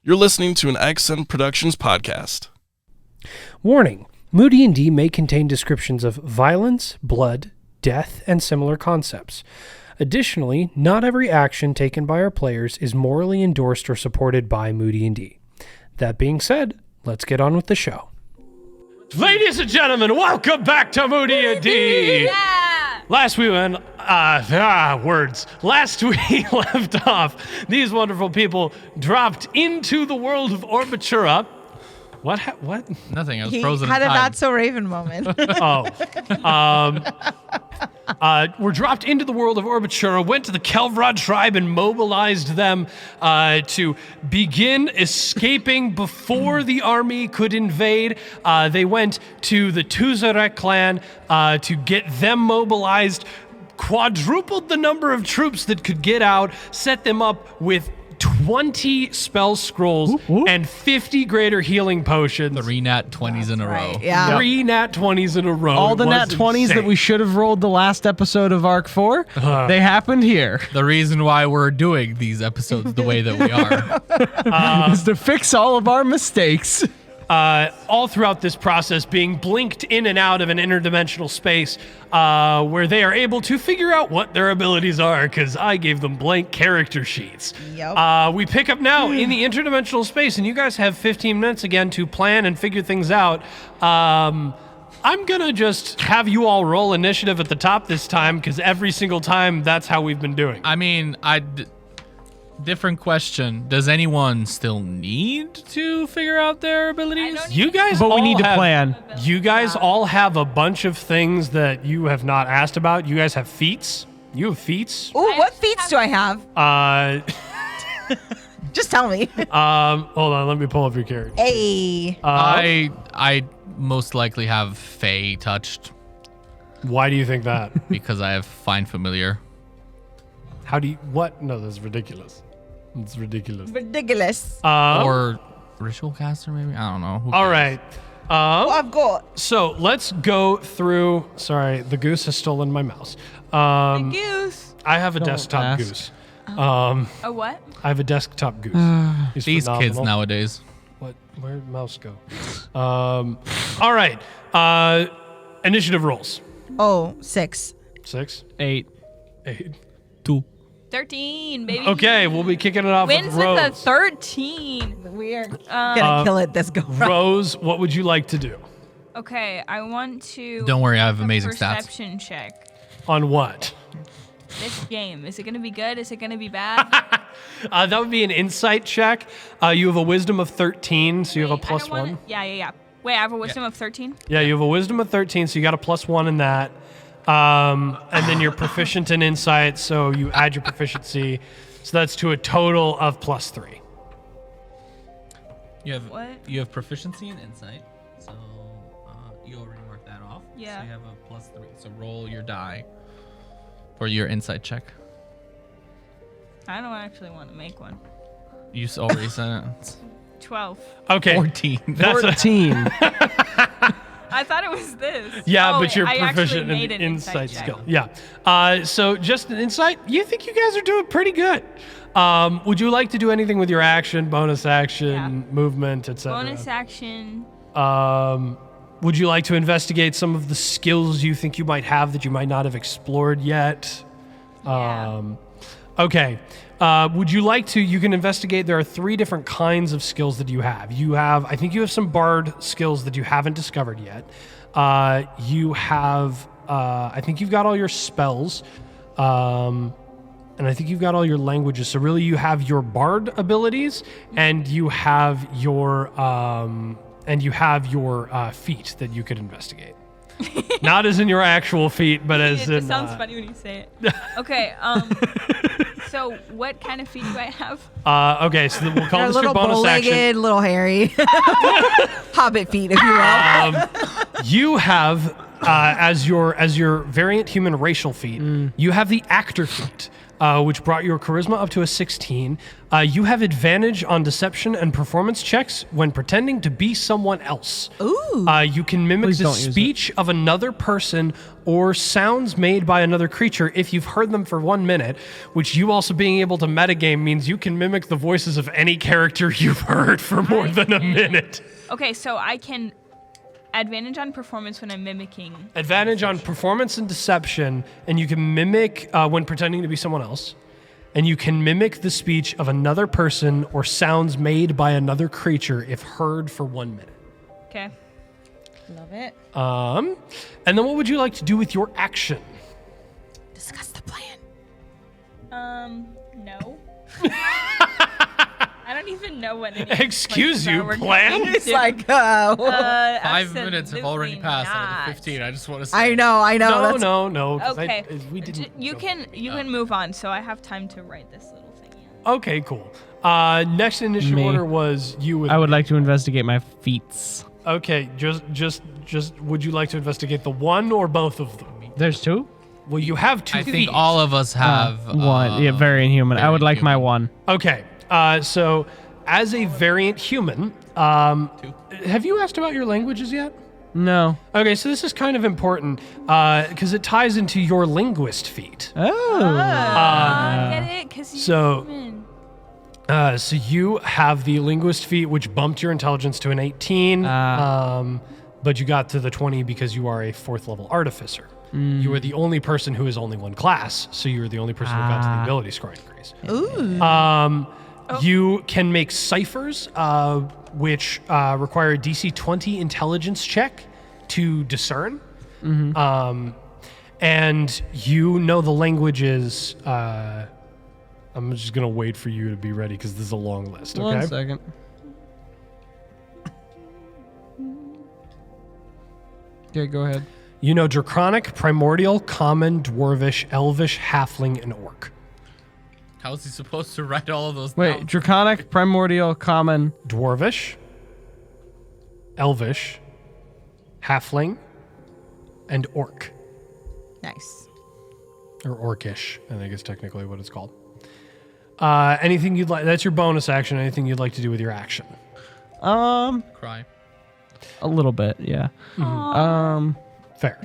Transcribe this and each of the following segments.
You're listening to an Accent Productions podcast. Warning: Moody&D may contain descriptions of violence, blood, death, and similar concepts. Additionally, not every action taken by our players is morally endorsed or supported by Moody&D. That being said, let's get on with the show. Ladies and gentlemen, welcome back to Moody&D. Yeah. Last we left off, these wonderful people dropped into the world of Orbitura. What? Nothing. I was He frozen had in a time. not so Raven moment. Were dropped into the world of Orbitura, went to the Kelvrod tribe and mobilized them to begin escaping before the army could invade. They went to the Tuzarek clan to get them mobilized, quadrupled the number of troops that could get out, set them up with 20 spell scrolls and 50 greater healing potions. 3 nat 20s in a row. Right, yeah. 3 nat 20s in a row. All the It nat was 20s that insane. we should have rolled the last episode of Arc 4, they happened here. The reason why we're doing these episodes the way that we are. Is to fix all of our mistakes. All throughout this process, being blinked in and out of an interdimensional space where they are able to figure out what their abilities are, because I gave them blank character sheets. Yep. We pick up now in the interdimensional space, and you guys have 15 minutes again to plan and figure things out. I'm going to just have you all roll initiative at the top this time, because every single time, that's how we've been doing. I mean, different question. Does anyone still need to figure out their abilities? You guys But we all need to have- plan. You guys all have a bunch of things that you have not asked about. You guys have feats. You have feats. Ooh, what feats do I have? Just tell me. Hold on, let me pull up your character. Hey. I most likely have Fey touched Why do you think that? because I have Find Familiar. How do you, what? No, that's ridiculous. It's ridiculous. Ridiculous. Or Ritual Caster, maybe? I don't know. Who All cares? right. Oh, I've got So let's go through. Sorry, the goose has stolen my mouse. goose. I have a Don't desktop ask. goose. A what? I have a desktop goose. He's These kids phenomenal. nowadays. What? Where'd mouse go? All right. Initiative rolls. Oh, 6. 6, 8. 8. 2. 13, baby. Okay, we'll be kicking it off Wins with with a Rose. 13. We are gonna kill it this go round. Rose, what would you like to do? Okay, I want to. Don't worry, I have a amazing stats. perception check. On what? This game, is it gonna be good? Is it gonna be bad? That would be an insight check. You have a wisdom of 13, so you have a Wait, I plus don't wanna- 1. Yeah. Wait, I have a wisdom of 13. Yeah, you have a wisdom of 13, so you got a plus 1 in that. And then you're proficient in insight, so you add your proficiency. So that's to a total of plus 3. You have What? You have proficiency in insight, so you already marked that off. Yeah. So you have a plus 3. So roll your die for your insight check. I don't actually want to make one. You already said it. 12. Okay. 14. That's a, 14. I thought it was this. yeah, Oh, but you're I actually proficient made in an insight check. skill. Yeah. So just an insight, you think you guys are doing pretty good. Would you like to do anything with your action, bonus action, Yeah. movement, etc.? Bonus action. Would you like to investigate some of the skills you think you might have that you might not have explored yet? Yeah. Okay. Would you like to? You can investigate. There are 3 different kinds of skills that you have. I think you have some bard skills that you haven't discovered yet. You have, I think you've got all your spells. And I think you've got all your languages. So really you have your bard abilities and you have your, feat that you could investigate. Not as in your actual feat, but as It in. just sounds funny when you say it. Okay. So what kind of feet do I have? Okay, so we'll call They're a this your little bonus action. bow-legged, little hairy. Hobbit feet, if you will. You have, as your variant human racial feat, you have the actor feat. which brought your charisma up to a 16. You have advantage on deception and performance checks when pretending to be someone else. Ooh. You can mimic Please the don't use it. speech of another person or sounds made by another creature if you've heard them for 1 minute, which you also being able to metagame means you can mimic the voices of any character you've heard for more than a minute. Okay, so I can advantage on performance when I'm mimicking. Advantage on performance and deception, and you can mimic when pretending to be someone else. And you can mimic the speech of another person or sounds made by another creature if heard for 1 minute. Okay. Love it. And then what would you like to do with your action? Discuss the plan. No. I don't even know what any Excuse plans you, are we're plan? going It's to. like, 5 minutes have already absolutely passed out of not. the 15. I just want to say. I know. No. 'Cause Okay. We didn't. You can move on, so I have time to write this little thing. Okay, cool. Next initiative Me. order was you with. I would like to investigate my feats. Okay, just. Would you like to investigate the one or both of them? There's 2? Well, you have 2 I feet. think all of us have one. Yeah, very inhuman. I would very like my inhuman. 1. Okay, so as a variant human, have you asked about your languages yet? No. Okay, so this is kind of important because it ties into your linguist feat. Oh. Get it? Because he's so- human. So you have the linguist feat, which bumped your intelligence to an 18, but you got to the 20 because you are a 4th level artificer. You are the only person who is only 1 class, so you are the only person who got to the ability score increase. Ooh. You can make ciphers, which require a DC 20 intelligence check to discern. And you know the languages. I'm just going to wait for you to be ready because this is a long list, okay? 1 second. Okay, go ahead. You know Draconic, Primordial, Common, Dwarvish, Elvish, Halfling, and Orc. How is he supposed to write all of those Wait, down? Draconic, Primordial, Common. Dwarvish, Elvish, Halfling, and Orc. Nice. Or Orcish, I think is technically what it's called. Anything you'd like, that's your bonus action. Anything you'd like to do with your action? Cry. A little bit, yeah. Fair.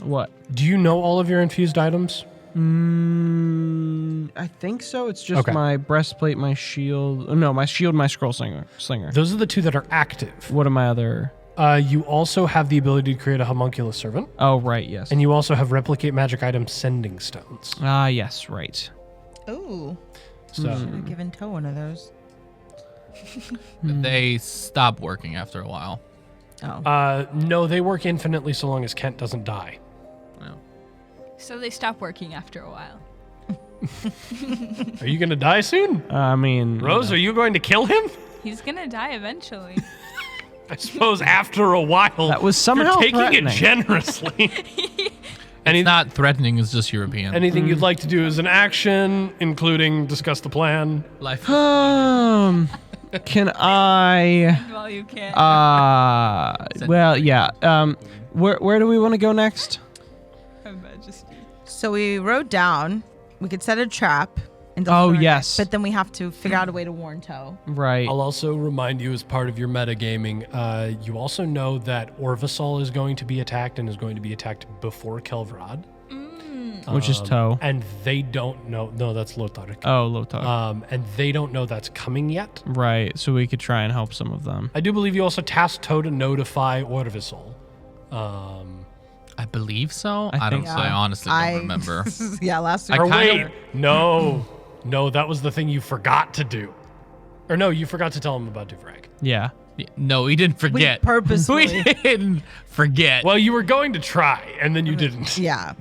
What? Do you know all of your infused items? I think so. It's just Okay. my breastplate, my shield. No, my shield, my scroll slinger. Those are the 2 that are active. What are my other? You also have the ability to create a homunculus servant, Oh, right, yes. and you also have replicate magic item sending stones. Yes, right. Ooh. So Should have given Toe one of those. They stop working after a while. Oh. no, they work infinitely so long as Kent doesn't die. Well, So they stop working after a while. Are you going to die soon? I mean, Rose, are you going to kill him? He's gonna die eventually. I suppose after a while. That was somehow You're taking it threatening. generously. it's not threatening, it's just European. Anything you'd like to do as an action, including discuss the plan? Life. Can I? Well, you can. Well, yeah. Where do we want to go next? Her Majesty. So we wrote down we could set a trap. And Oh, deliver it, yes. But then we have to figure out a way to warn Toe. Right. I'll also remind you, as part of your metagaming, you also know that Orvisol is going to be attacked and is going to be attacked before Kelvrad. Which is Toe. And they don't know. No, that's Lothar. Oh, Lotar. And they don't know that's coming yet. Right. So we could try and help some of them. I do believe you also tasked Toe to notify Orvisol. I believe so. I I don't. think I honestly don't remember. Yeah, last I week. Or kinda- wait, no, that was the thing you forgot to do. Or no, you forgot to tell him about Duvrag. Yeah. No, we didn't forget. purposely- We didn't forget. Well, you were going to try, and then you didn't. Yeah.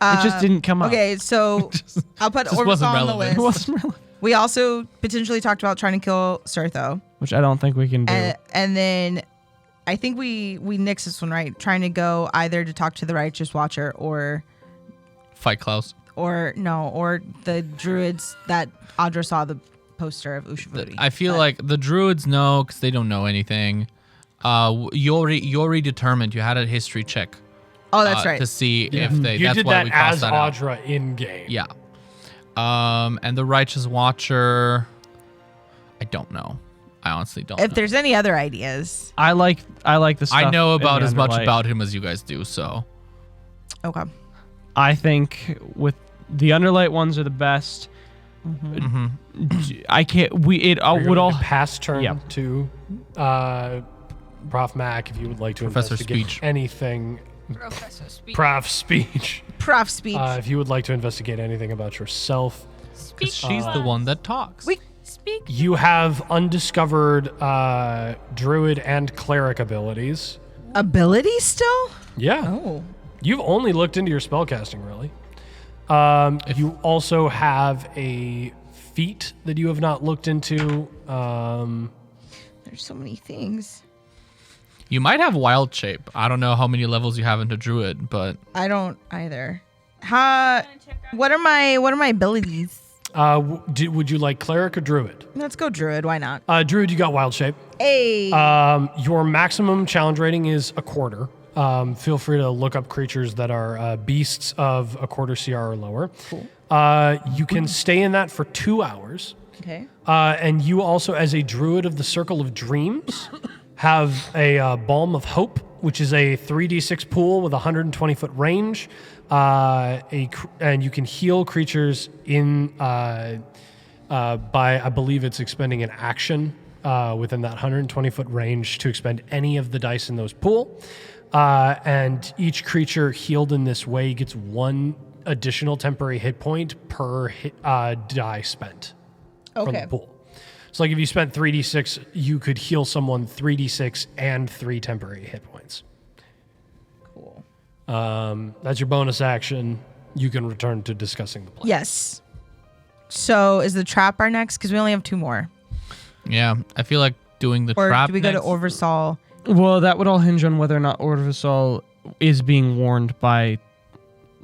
It just didn't come up. Okay, so I'll put just wasn't Orvisol on the relevant. It list. wasn't relevant. We also potentially talked about trying to kill Surtho. Which I don't think we can do. And then I think we nixed this one, right? Trying to go either to talk to the Righteous Watcher or Fight Klaus. or the druids that Audra saw the poster of Ushavudi. I feel like the druids know because they don't know anything. You already determined. You had a history check Oh, that's right. To see if they. You that's did why that we crossed as that out. Audra in game. Yeah. And the Righteous Watcher. I don't know. I honestly don't. If know. there's any other ideas. I like the stuff. I know in about the as much Underlight. about him as you guys do. So Okay. I think with the Underlight ones are the best. I can't. It We're would going all. to pass turn Yeah. to Prof Mac if you would like to Professor investigate Speech. anything. Professor Speak. Prof Speech. Prof speech. If you would like to investigate anything about yourself, Speak. because she's the one that talks. Speak. you have undiscovered druid and cleric abilities. Ability still? Yeah. Oh. You've only looked into your spellcasting, really. You also have a feat that you have not looked into. There's so many things. You might have Wild Shape. I don't know how many levels you have into Druid, but I don't either. What are my abilities? Would you like cleric or druid? Let's go druid. Why not? Druid, you got wild shape. Hey. Your maximum challenge rating is a quarter. Feel free to look up creatures that are beasts of a quarter CR or lower. Cool. You can stay in that for 2 hours. Okay. And you also, as a druid of the Circle of Dreams, have a Balm of Hope, which is a 3d6 pool with a 120-foot range. And you can heal creatures in by, I believe it's expending an action within that 120-foot range to expend any of the dice in those pool. And each creature healed in this way gets 1 additional temporary hit point per die spent from Okay. the pool. So like if you spent 3d6, you could heal someone 3d6 and 3 temporary hit points. Cool. That's your bonus action. You can return to discussing the plan. Yes. So is the trap our next? Because we only have 2 more. yeah, I feel like doing the Or trap. do we go to next. Oversol? Well, that would all hinge on whether or not Orvisol is being warned by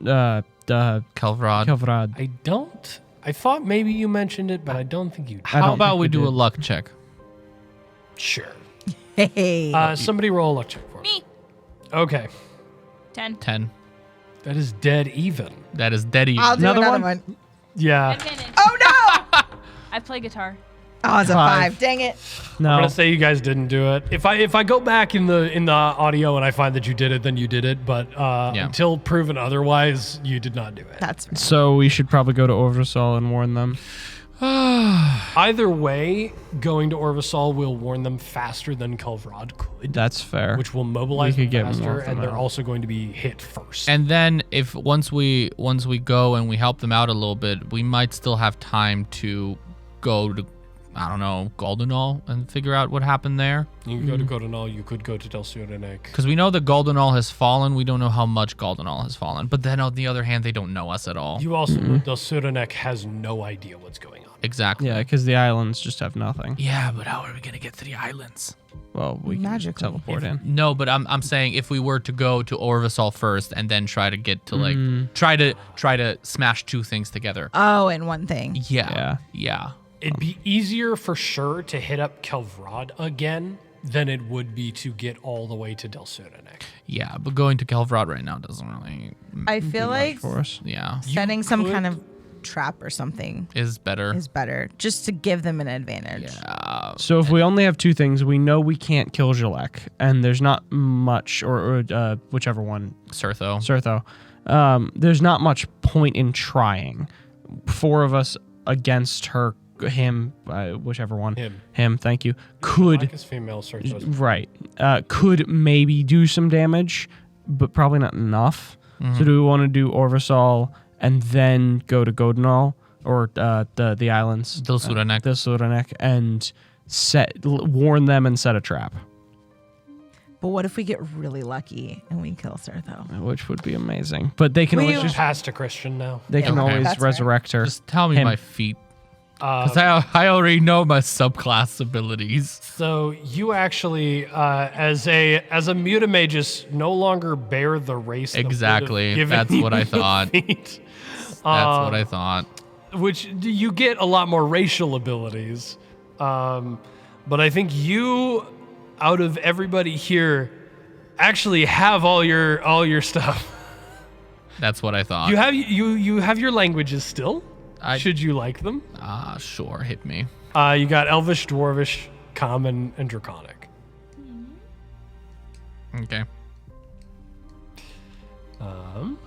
Kelvrod? Kelvrad. I thought maybe you mentioned it, but I don't think you did. How don't about think we we do a did. luck check? Sure. Hey. Somebody roll a luck check for me. Me. Okay. 10. 10. That is dead even. That is dead even. I'll do Another another one? one. Yeah. Advantage. Oh no! I play guitar. Oh, it's a 5. 5. Dang it. I'm No. gonna say you guys didn't do it. If I go back in the audio and I find that you did it, then you did it. But until proven otherwise, you did not do it. That's right. So we should probably go to Orvisol and warn them. Either way, going to Orvisol will warn them faster than Kelvrod could, That's fair. which will mobilize We them could get faster, more from and they're that. also going to be hit first. And then if once we go and we help them out a little bit, we might still have time to go to, I don't know, Goldenall and figure out what happened there. you can go to Godonal, you could go to Del Surenek. Because we know that Goldenall has fallen. We don't know how much Goldenall has fallen. But then on the other hand, they don't know us at all. You also know Del Surenek has no idea what's going on. Exactly. Yeah, because the islands just have nothing. Yeah, but how are we going to get to the islands? Well, we can just Magically. teleport in. No, but I'm saying if we were to go to Orvisol first and then try to get to like try to smash 2 things together. Oh, and one thing. Yeah. It'd be easier for sure to hit up Kelvrod again than it would be to get all the way to Del Surenek. Yeah, but going to Kelvrod right now doesn't really I feel like For us. yeah, setting some could- kind of trap or something is better. is better, just to give them an advantage. So if we only have 2 things, we know we can't kill Jalek, and there's not much, or whichever one, Surtho. Surtho. There's not much point in trying. 4 of us against him, whichever one. Him, thank you. Could, Black is female, search those. right, could maybe do some damage, but probably not enough. So do we want to do Orvisol and then go to Godinal or the islands? Del Surenek. The Surenek, and warn them and set a trap, But what if we get really lucky and we kill Surtho? which would be amazing. But they can We- always Just just pass to Christian now. they can Okay. always That's fair. resurrect her. Just tell me Him. my feet. Because I already know my subclass abilities. So you actually, as a mutamagus, no longer bear the race. that would have Exactly. given That's what I you thought. feet. That's what I thought. Which you get a lot more racial abilities, but I think you, out of everybody here, actually have all your stuff. That's what I thought. You have your languages still. Should you like them? Sure, hit me. You got Elvish, Dwarvish, Common, and Draconic. Okay. I'm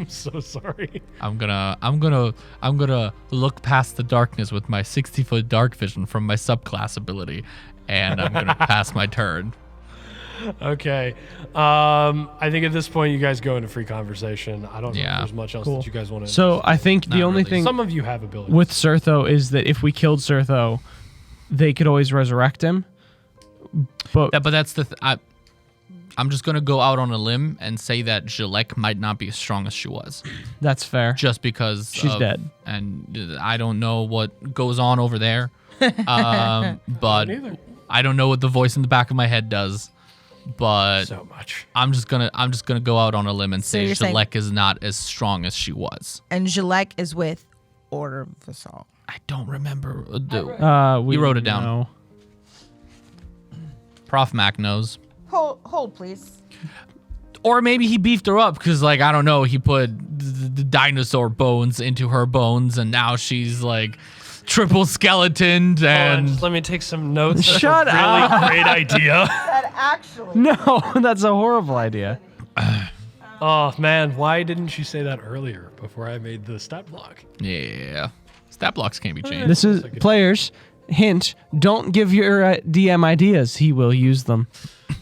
so sorry. I'm gonna look past the darkness with my 60-foot dark vision from my subclass ability, and I'm gonna pass my turn. Okay. I think at this point you guys go into free conversation. I don't know if there's much else that you guys want to. So I think the only thing some of you have abilities with Sertho is that if we killed Sertho, they could always resurrect him. But that's the. I'm just gonna go out on a limb and say that Jalek might not be as strong as she was. That's fair. Just because she's dead, and I don't know what goes on over there. But I don't know what the voice in the back of my head does. But so much. I'm just gonna go out on a limb and say you're saying- Jalek is not as strong as she was. And Jalek is with Order of Vassal. I don't remember. We wrote it down. know. Prof Mac knows. Hold, please. Or maybe he beefed her up because, like, I don't know, he put the dinosaur bones into her bones, and now she's like triple skeletoned. And let me take some notes. Shut That's a really great idea. That actually. No, that's a horrible idea. Oh man, why didn't you say that earlier before I made the stat block? Yeah, stat blocks can't be changed. This is players. Hint: don't give your DM ideas. He will use them.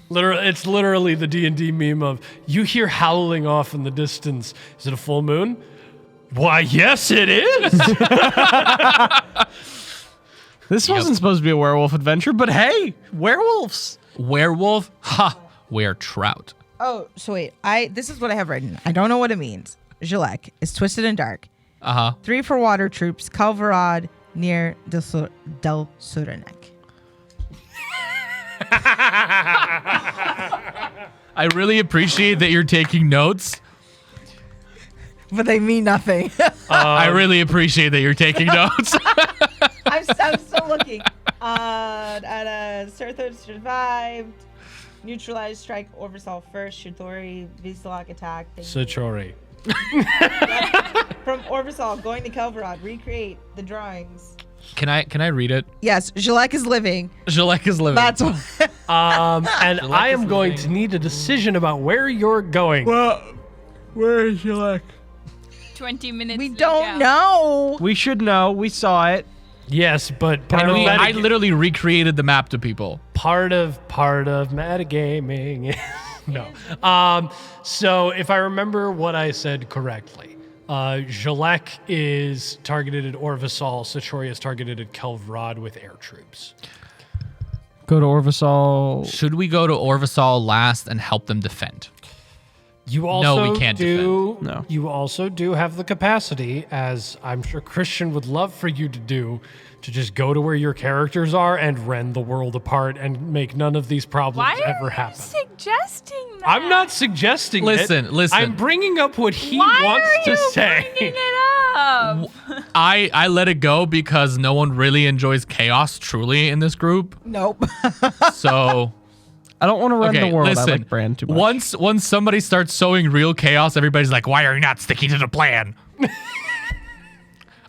It's literally the D&D meme of you hear howling off in the distance. Is it a full moon? Why, yes, it is. This wasn't supposed to be a werewolf adventure, but hey, werewolves. Werewolf? Ha! Were-trout. Oh, so wait. This is what I have written. I don't know what it means. Jalek is twisted and dark. 3 for water troops. Kalvarad near Del Surenek. I really appreciate that you're taking notes. But they mean nothing. I really appreciate that you're taking notes. I'm still looking. Sertho survived. Neutralized strike Orvisol first. Shidori Visalak attack. Satori. From Orvisol going to Kelvarad. Recreate the drawings. Can I read it? Yes, Jalek is living. Jalek is living. That's what. And I am going to need a decision about where you're going. Well, where is Jalek? 20 minutes. We don't know. We should know. We saw it. Yes, but I literally recreated the map to people. part of metagaming. No. So if I remember what I said correctly, Jalek is targeted at Orvisol, Satori is targeted at Kelvrod with air troops. Go to Orvisol. Should we go to Orvisol last and help them defend? You also we can't do. defend. No. You also do have the capacity, as I'm sure Christian would love for you to do, to just go to where your characters are and rend the world apart and make none of these problems Why ever are happen. you suggesting that? I'm not suggesting it. Listen. I'm bringing up what he Why wants are to you say. bringing it up? I let it go because no one really enjoys chaos truly in this group. Nope. So I don't want to run okay, the world. listen. I like Brand too much. Once somebody starts sowing real chaos, everybody's like, "Why are you not sticking to the plan?"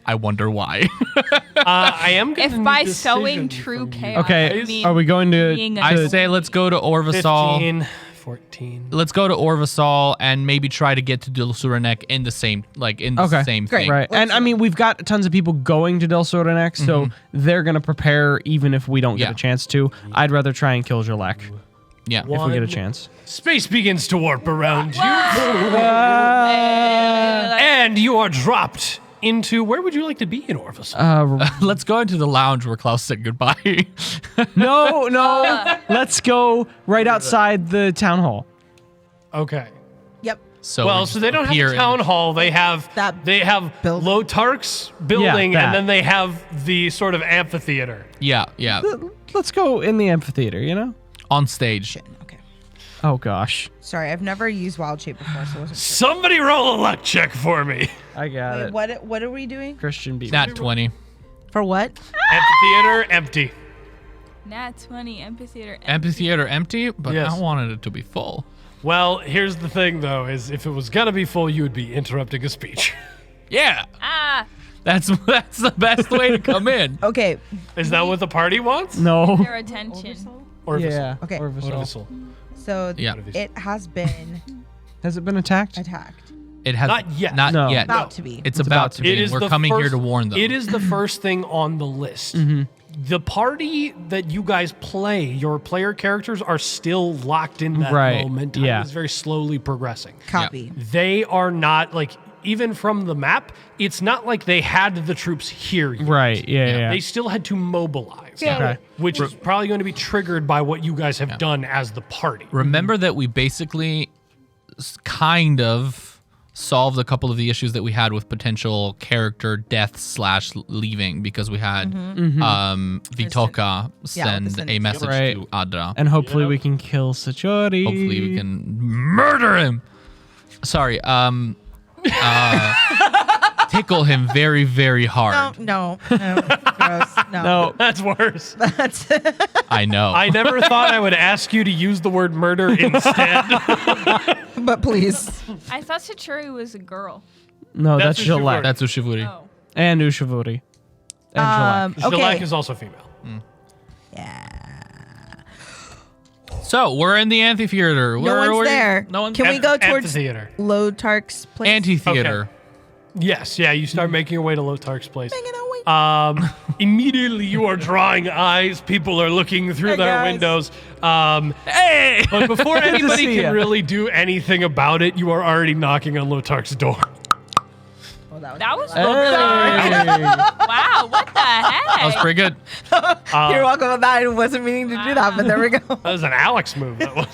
I wonder why. I am going If by sowing true chaos. Okay, I mean, are we going to? being a I good- say let's go to Orvisol. 15, 14. Let's go to Orvisol and maybe try to get to Dulsuranek in the same same Great. thing. Right, and I mean we've got tons of people going to Del Sordanek, so they're gonna prepare even if we don't get Yeah. a chance to. I'd rather try and kill Jalek Yeah. if we get a chance. Space begins to warp around you. And you are dropped into, where would you like to be in Orvisol? Let's go into the lounge where Klaus said goodbye. No, let's go right outside the town hall. Okay. Yep. So Well, so they don't have a town hall. They have build- Lotark's building, that. and then they have the sort of amphitheater. Yeah. Let's go in the amphitheater. You know? On stage. Okay. Oh gosh, Sorry, I've never used Wild Shape before, so I wasn't sure. Somebody roll a luck check for me. I got Wait, it. what are we doing? Christian beat. Not 20. For what? Amphitheater empty. Nat 20 amphitheater. Amphitheater empty, but Yes. I wanted it to be full. Well, here's the thing, though, is if it was gonna be full, you would be interrupting a speech. Yeah, Ah, that's the best way to come in. Okay. Is that what the party wants? No. their attention. Orvissal. Yeah. Okay. Orvissal. Orvissal. So Yeah. it has been Has it been attacked? attacked. It has Not yet. Not No. yet. About to be. It's about to be. It is We're the coming here first- to warn them. It is the first thing on the list. The party that you guys play, your player characters are still locked in that Right, moment. Time yeah. is very slowly progressing. Copy. They are not like, even from the map, it's not like they had the troops here yet. Right. Yeah. They still had to mobilize, Okay. which is probably going to be triggered by what you guys have done as the party. Remember that we basically kind of solved a couple of the issues that we had with potential character death / leaving because we had Vitoka send send a it. message Right. to Adra. And hopefully we can kill Satori. Hopefully we can murder him. Sorry, tickle him very, very hard. No. Gross. No. No. That's worse. That's I know. I never thought I would ask you to use the word murder instead. but please. I thought Satori was a girl. No, That's that's Ushivuri. Gillette. That's Ushivuri. Oh. And Ushavuri. And Gillette. Jalak Okay. is also female. Yeah. So we're in the amphitheater. No one's there. No one's Can we go towards Amphitheater. Lotark's place? Amphitheater. Yes, yeah, you start making your way to Lotark's place. Making our way. Immediately you are drawing eyes. People are looking through Hey, their guys. windows. Hey! But before anybody see can ya. really do anything about it, you are already knocking on Lotark's door. Oh, That was Hey. wow. What the heck? That was pretty good. You're welcome with that. I wasn't meaning to do that, but there we go. That was an Alex move. That was.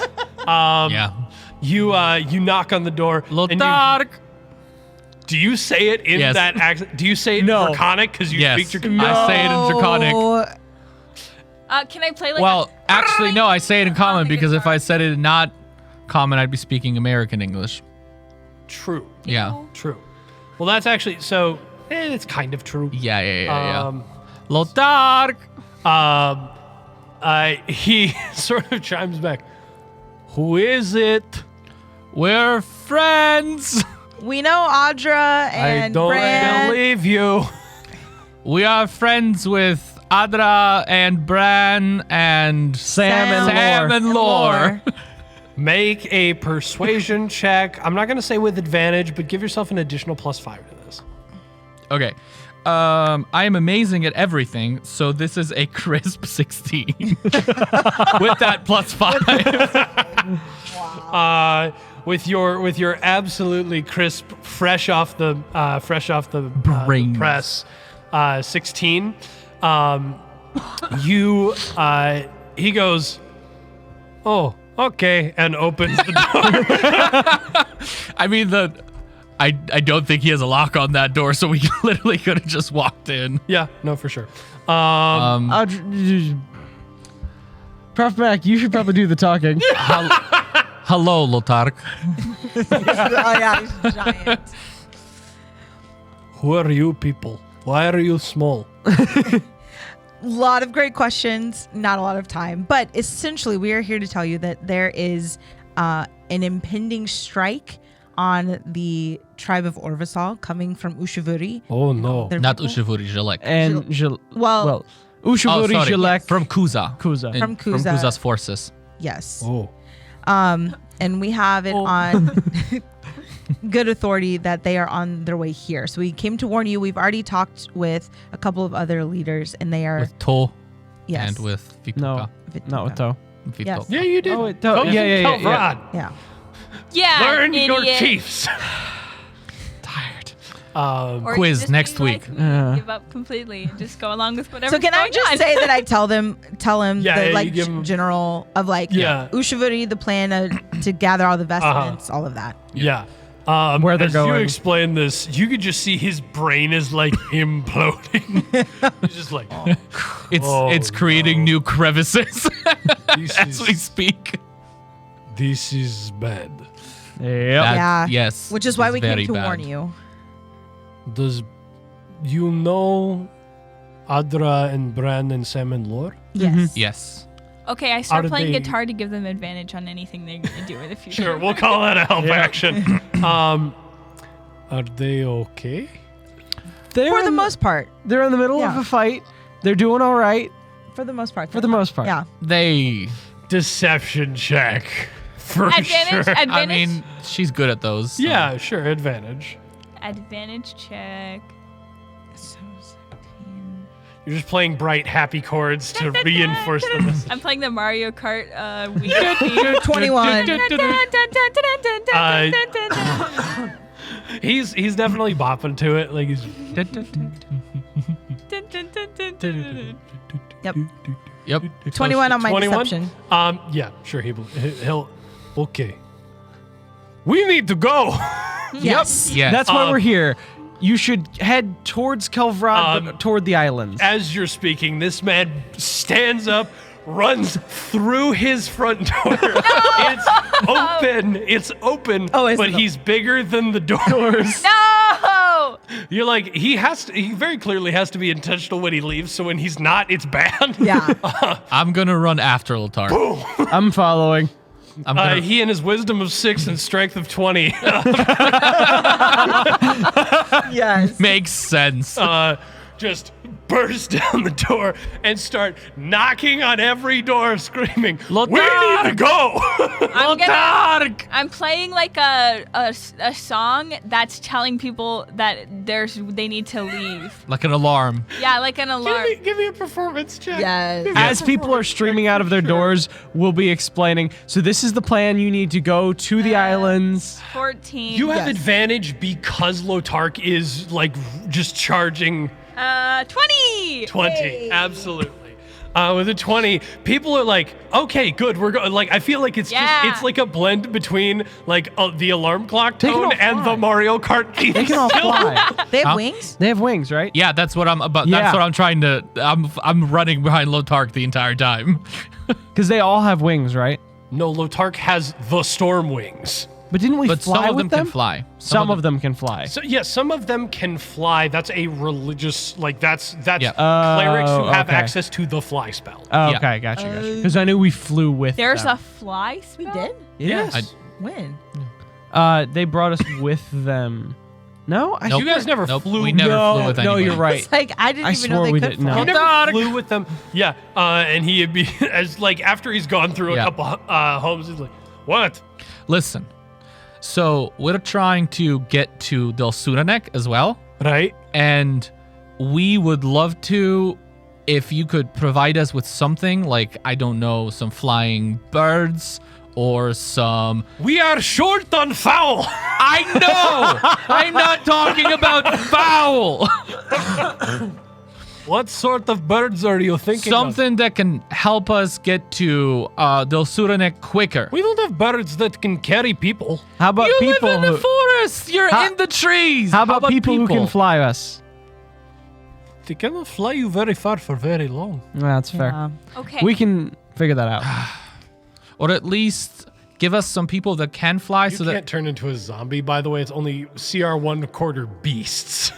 Yeah. You knock on the door. and you- Lotark. do you say it in Yes. that accent? Do you say it No. in Draconic because you Yes. speak Draconic? I say it in Draconic. Oh, Can I play like? Well, a- actually, no, I say it in common On the because if guitar. I said it in not common, I'd be speaking American English. True. Yeah. True. Well, that's actually so. It's kind of true. Yeah. Um, Lotark. he sort of chimes back. Who is it? We're friends. we know Audra I and don't Bran. believe you. We are friends with Adra and Bran and Sam and Lore. Make a persuasion check. I'm not going to say with advantage, but give yourself an additional +5 to this. Okay. I am amazing at everything, so this is a crisp 16. With that +5. With your absolutely crisp, fresh off the Brains. press, 16. He goes, oh, okay, and opens the door. I mean, I don't think he has a lock on that door, so we literally could have just walked in. Yeah, no, for sure. Prof Mac, you should probably do the talking. Hello, Lotark. Oh yeah, he's giant. Who are you people? Why are you small? Lot of great questions, not a lot of time, but essentially we are here to tell you that there is an impending strike on the tribe of Orvissal coming from Ushivuri. Oh no. Their Not people. Ushivuri, Jalek. And Well, Ushavuri, sorry. Gillette, From Kuza. Kuza. From Kuza. Kuza's forces. yes. Oh. And we have it on good authority that they are on their way here. So we came to warn you. We've already talked with a couple of other leaders, and they are With To yes, and with Vitoka. No, not with Toe. Vitoka. Yes. Yeah, you did. Oh, wait, Those yeah, are yeah, yeah, Kelvrad. yeah. yeah. Learn your idiot. chiefs. Tired. Or Quiz just next be week. Like me, give up completely and just go along with whatever. So can I just say that I tell him Yeah, the yeah, like you give him- general of like Yeah. Ushivuri, the plan to gather all the vestments, all of that. Yeah. Where they're as going. you explain this, you could just see his brain is like imploding. He's just like, It's creating new crevices this as we is, speak. this is bad. Yep. Yeah. Yes. Which is why it's we came very to bad. warn you. Does you know Adra and Bran and Sam and Lore? Yes. Yes. Okay, I start Are playing they- guitar to give them advantage on anything they're going to do in the future. Sure, we'll call that a help action. Are they okay? For the most part. They're in the middle of Yeah. a fight. They're doing all right For the most part. for the most part. Yeah. They. Deception check. For Advantage, sure. advantage, I mean, she's good at those. so- Yeah, sure, advantage. advantage check. So 17. You're just playing bright, happy chords to reinforce the message. I'm playing the Mario Kart Wii theme. 21. He's definitely bopping to it. Like he's Yep. Yep. 21 on my 21? deception. Yeah, sure. He'll. Okay. We need to go. Yes. Yes. That's why we're here. You should head towards Kelvrod, but toward the islands. As you're speaking, this man stands up, runs through his front door. It's open. It's open. Oh, is but it? he's bigger than the doors. No! You're like, he very clearly has to be intentional when he leaves, so when he's not, it's bad. Yeah. I'm gonna run after Lothar. I'm following. I'm gonna. He and his wisdom of 6 and strength of 20 Yes. Makes sense. just burst down the door and start knocking on every door, screaming, "We need to go!" I'm playing like a song that's telling people that they need to leave. Like an alarm. Yeah, like an alarm. Give me a performance check. Yes. As people are streaming out of their doors, we'll be explaining. So this is the plan. You need to go to the islands. 14. You have Yes. advantage because Lotark is like just charging 20. 20. Absolutely. With a 20, people are like, okay, good. We're going. Like, I feel like it's Yeah. just, it's like a blend between like the alarm clock They can tone all and fly. the Mario Kart theme. They can all fly. They have wings? They have wings, right? Yeah, that's what I'm about. Yeah. That's what I'm trying to. I'm running behind Lotark the entire time. Because they all have wings, right? No, Lotark has the storm wings. But didn't we But fly some of with them can fly. Some of them can fly. So yeah, some of them can fly. That's a religious, like that's Yeah. clerics who have okay. access to the fly spell. Oh, Yeah. okay, gotcha. Because I knew we flew with There's them. a fly spell? We did? Yes. When? They brought us with them. No? Nope. You guys never Nope, flew. we never no, flew with no, anybody. you're right. It's like, I didn't I even know swore they we could didn't know. fly. You never flew with them. Yeah, and he'd be as like after he's gone through a Yeah. couple homes, he's like, "What? Listen. So we're trying to get to Del Suranek as well, Right? and we would love to, if you could provide us with something like, I don't know, some flying birds or some. We are short on fowl." I know. I'm not talking about fowl. What sort of birds are you thinking of? Something that can help us get to Del Suranek quicker. We don't have birds that can carry people. How about You people live in the who, forest. You're How- in the trees. How about people who can fly us? They cannot fly you very far for very long. That's fair. Yeah. Okay. We can figure that out. Or at least give us some people that can fly You so can't that. turn into a zombie, by the way. It's only CR 1/4 beasts.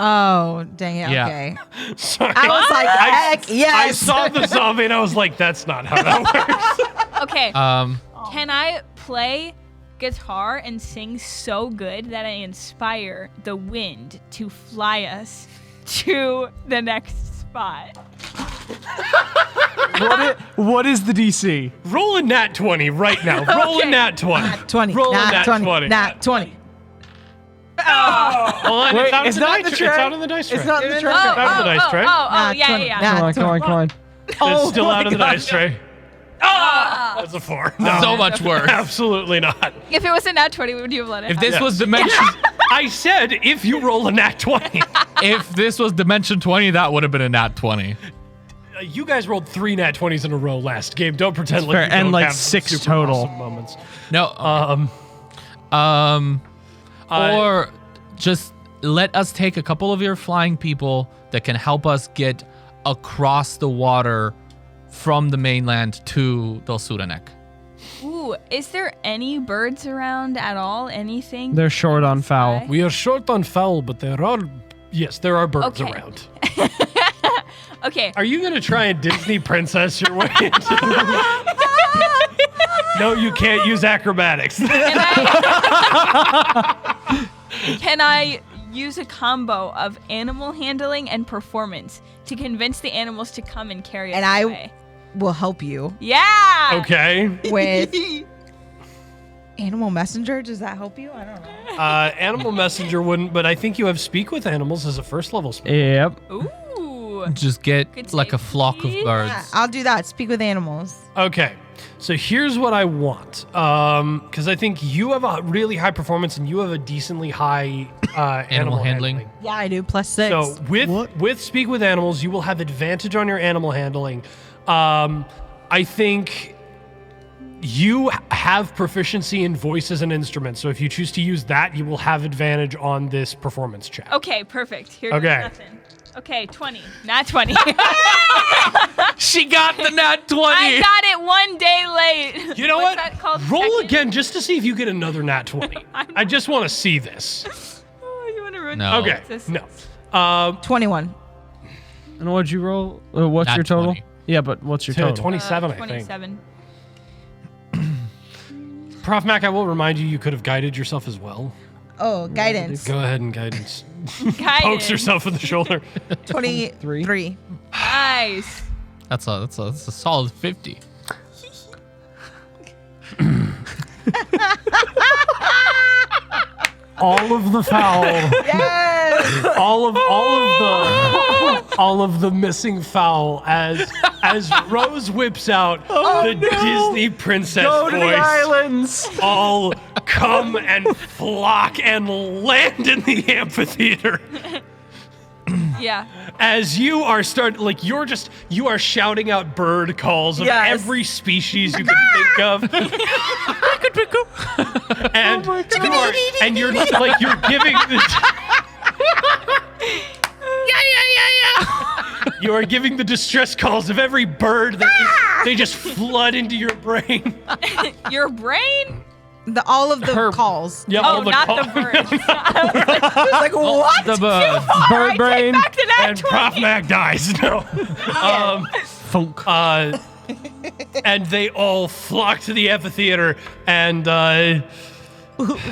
Oh, dang it. Yeah. Okay. Sorry. I was like, heck, I yes. saw the zombie and I was like, that's not how that works. Okay. Um, Can I play guitar and sing so good that I inspire the wind to fly us to the next spot? What is the DC? Roll a nat 20 right now. Roll a Okay. nat 20. 20. Roll a Nat nat 20. 20. Nat 20. Hold on, Wait, it's out it's of the not dice the tray. It's tray. out of the dice tray. It's not the Oh, tray. out of the dice tray. Nat yeah, 20. yeah, yeah. Nat Come on, come on, 20. come on. It's still my out of the gosh. dice tray. That's a 4. No, so much worse. absolutely not. If it was a nat 20, would you have let it If this happen? was dimension, I said if you roll a nat 20. if this was dimension 20, that would have been a nat 20. You guys rolled 3 nat 20s in a row last game. Don't pretend like fair, you and don't like have 6 super total. awesome moments. No. Or just let us take a couple of your flying people that can help us get across the water from the mainland to Del Suranek. Ooh, is there any birds around at all? Anything? They're short on foul. Sky? We are short on fowl, but there are, yes, there are birds Okay. around. Okay. Are you gonna try and Disney princess your way into No, you can't use acrobatics. Can I use a combo of animal handling and performance to convince the animals to come and carry us And I away? will help you Yeah. Okay. with animal messenger. Does that help you? I don't know. Animal messenger wouldn't, but I think you have speak with animals as a first level spell. Yep. Ooh. Just get Good like a flock of safety. birds. Yeah, I'll do that. Speak with animals. Okay. So here's what I want, because I think you have a really high performance and you have a decently high animal handling. Yeah, I do. +6. So with speak with animals, you will have advantage on your animal handling. I think you have proficiency in voices and instruments. So if you choose to use that, you will have advantage on this performance check. Okay, perfect. Here Okay. goes nothing. Okay, 20. Not 20. She got the nat 20. I got it 1 day late. You know What's what? that called? Roll Second? again just to see if you get another nat 20. I just want to see this. Oh, you want to ruin No. Okay. this? No. 21. And what'd you roll? What's Nat your total? 20. Yeah, but what's your total? 27, I think. 27. Prof Mac, I will remind you, you could have guided yourself as well. Oh, guidance. Go ahead and guidance. Pokes Guidance. yourself in the shoulder. 23. Nice. That's a solid 50. All of the foul. Yes. all of the missing foul as Rose whips out the Disney princess Go to the voice. islands. All come and flock and land in the amphitheater. Yeah. As you are you are shouting out bird calls of Yes. every species you can think of. And you're like you're giving the You are giving the distress calls of every bird that they just flood into your brain. Your brain? All of the calls. Yeah, Oh, all the not calls. the birds. Like, what? The bird. All Bird right, brain. take back to that And Prof Mac dies. No. Funk. And they all flock to the amphitheater and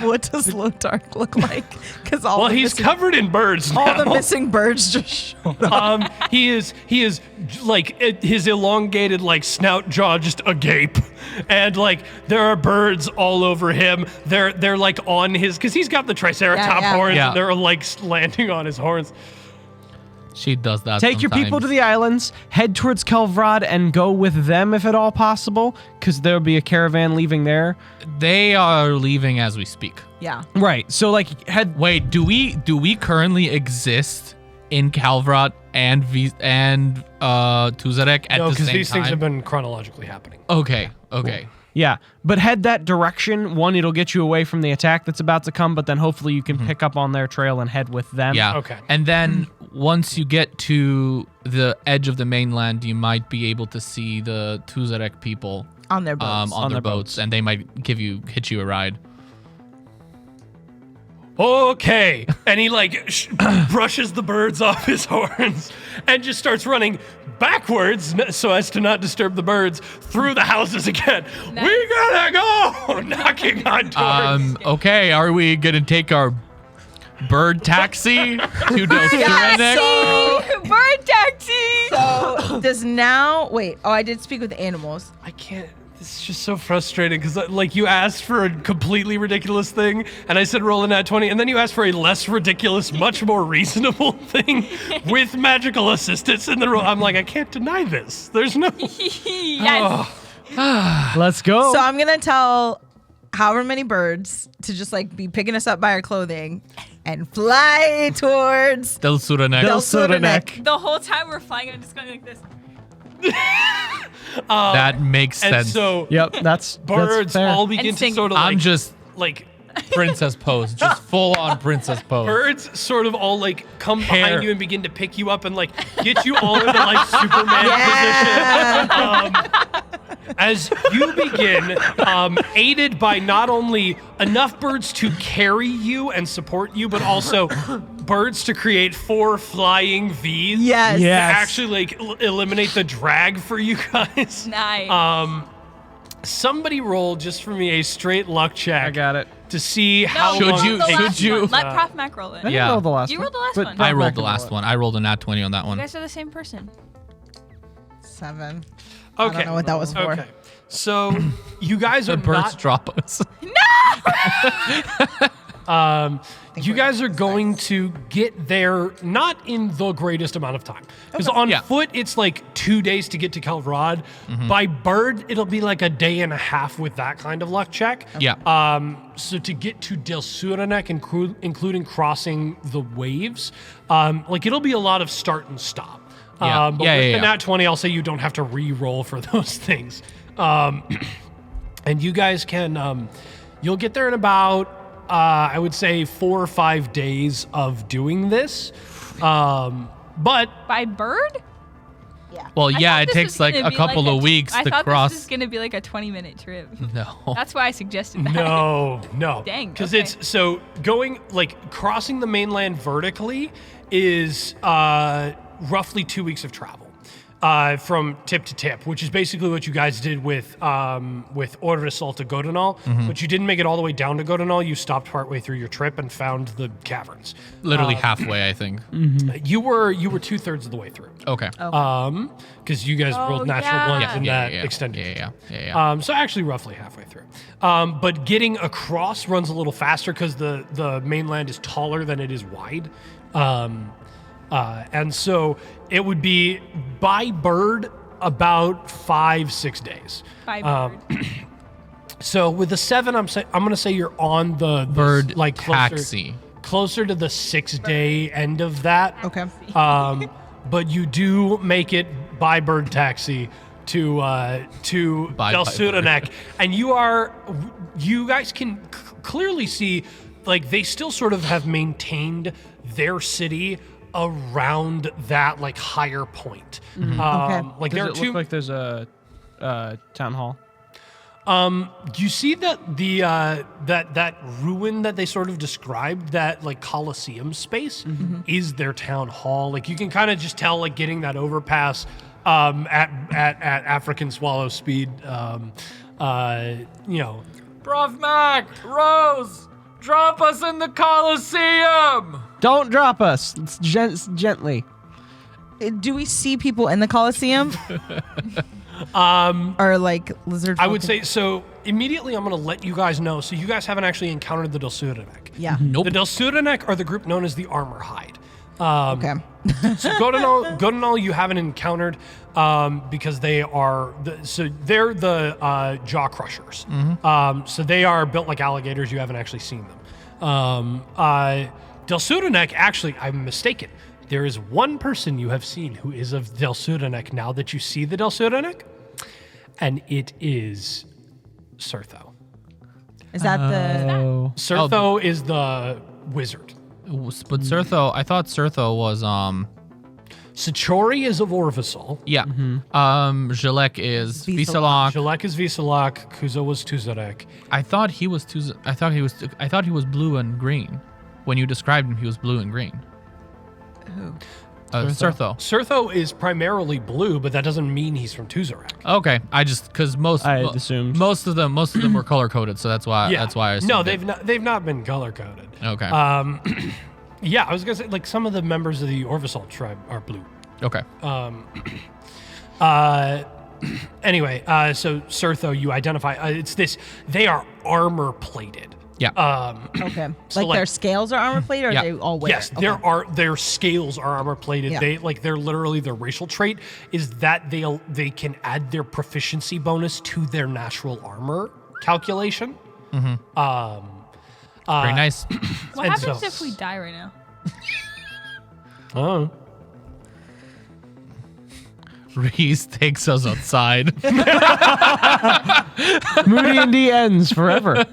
What does Lotark look like? Because all he's covered in birds now. all the missing birds just showed up. He is like his elongated like snout jaw just agape, and like there are birds all over him. They're like on his because he's got the triceratop Yeah. horns. Yeah. And they're like landing on his horns. She does that. Take your people to the islands, head towards Kelvrod, and go with them if at all possible, because there'll be a caravan leaving there. They are leaving as we speak. Yeah. Right. So like head. Wait, do we currently exist in Calvrat and Tuzarek at No, the because same these time? things have been chronologically happening. Okay. Yeah, but head that direction. One, it'll get you away from the attack that's about to come, but then hopefully you can pick up on their trail and head with them. Yeah. Okay. And then once you get to the edge of the mainland, you might be able to see the Tuzarek people On their boats. on their boats, and they might hitch you a ride. Okay. And he like brushes the birds off his horns and just starts running backwards so as to not disturb the birds through the houses again. Nice. We gotta go! Knocking on doors. Okay, are we gonna take our bird taxi to Delsurenek? Bird taxi. So does now wait? Oh, I did speak with animals. I can't. This is just so frustrating because, like, you asked for a completely ridiculous thing, and I said roll a nat 20, and then you asked for a less ridiculous, much more reasonable thing with magical assistance in the roll. I'm like, I can't deny this. There's no. Yes. Let's go. So I'm gonna tell however many birds to just like be picking us up by our clothing and fly towards Delsurenek. Delsurenek. The whole time we're flying, I'm just going like this. That makes And sense. so Yep, that's birds fair. all begin And to singing. sort of like. I'm just like princess pose, just full on princess pose. birds sort of all like come Hair. behind you and begin to pick you up and like get you all into like Superman position. As you begin, aided by not only enough birds to carry you and support you, but also birds to create 4 flying V's. Yes. To Yes. actually like eliminate the drag for you guys. Nice. Somebody roll just for me a straight luck check. I got it. To see No, how Should long you- the it should last takes. you- one. Let Prof Mac roll it. I didn't Yeah. roll the last You one. rolled the last but one. Prof I rolled Mac the can last roll it. one. I rolled a nat 20 on that You one. guys are the same person. 7. Okay. I don't know what that was for. Okay. So you guys are The birds not. drop us. You guys are going to get there not in the greatest amount of time. Because on Yeah. foot, it's like 2 days to get to Kelvrod. By bird, it'll be like a day and a half with that kind of luck check. Yeah. So to get to Del Surenek, including crossing the waves, like it'll be a lot of start and stop. Yeah. But Yeah, with yeah, the yeah. nat 20, I'll say you don't have to re-roll for those things. And you guys can, you'll get there in about, I would say 4 or 5 days of doing this. But By bird? Well, I yeah, thought it this takes was like gonna a be couple like of weeks I to thought cross. this was going to be like a 20-minute trip. No. That's why I suggested that. no. Dang, Because okay. it's, so going, like crossing the mainland vertically is roughly 2 weeks of travel. From tip to tip, which is basically what you guys did with Orvisol to Godinal, but you didn't make it all the way down to Godinal. You stopped partway through your trip and found the caverns. Literally halfway, I think. You were 2/3 of the way through, Okay. because you guys rolled natural yeah. ones in that yeah. extended. Yeah. So actually roughly halfway through. But getting across runs a little faster because the mainland is taller than it is wide. And so it would be by bird about 5-6 days. By bird. So with the 7, I'm going to say you're on the Bird like taxi. closer to the 6-day end of that. Okay. But you do make it by bird taxi to By Del bird. Surenek, and you guys can clearly see like they still sort of have maintained their city around that like higher point. Like there are Does it look like there's a town hall? You see that the that ruin that they sort of described, that like Colosseum space, is their town hall. Like you can kind of just tell, like getting that overpass at African swallow speed. Prof Mac, Rose, drop us in the Coliseum. Don't drop us. It's gently. Do we see people in the Colosseum? Or like lizard? I would say so. Immediately, I'm going to let you guys know. So you guys haven't actually encountered the Del Surenek. Yeah. Nope. The Del Surenek are the group known as the Armor Hide. Okay. So Godinal you haven't encountered because they are they're the jaw crushers. So they are built like alligators. You haven't actually seen them. Del Surenek, actually, I'm mistaken. There is one person you have seen who is of Del Surenek now that you see the Del Surenek, and it is Sertho. Is that the? Oh. Sertho is the wizard. But Sertho, I thought Sertho was Sichori is of Orvisol. yeah. Jalek is Visalak. Visalak. Jalek is Visalak. Kuzo was Tuzarek. I thought he was I thought he was blue and green. When you described him, he was blue and green. Who? Sertho. Sertho is primarily blue, but that doesn't mean he's from Tuzarek. Okay, I just because I had assumed. most of them were color coded, so that's why I assumed No, it. they've not been color coded. Okay. Yeah, I was gonna say like some of the members of the Orvisol tribe are blue. Okay. Anyway, so Sertho, you identify it's this. They are armor plated. Yeah. Okay. So, Like like- their scales are armor plated, or Yeah. they all wear? Yes, Okay. their scales are armor plated. Yeah. They're literally their racial trait is that they can add their proficiency bonus to their natural armor calculation. Very nice. What and happens so- if we die right now? Oh. Reese takes us outside. Moody&D ends forever.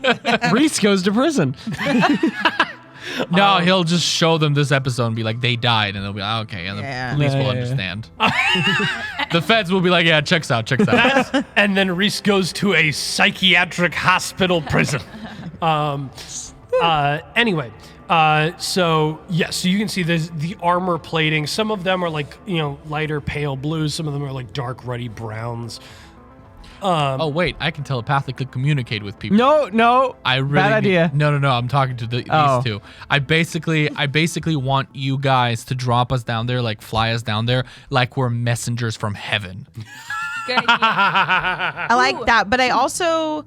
Reese goes to prison. No, he'll just show them this episode and be like, they died, and they'll be like, okay, and Yeah. the police will Yeah. understand. The feds will be like, yeah, checks out. And then Reese goes to a psychiatric hospital prison. Anyway, So you can see there's the armor plating. Some of them are like, lighter pale blues. Some of them are like dark ruddy browns. Oh wait, I can telepathically communicate with people. No. I really bad idea. No. I'm talking to these two. I basically want you guys to drop us down there, like fly us down there, like we're messengers from heaven. Good idea. I like that, but I also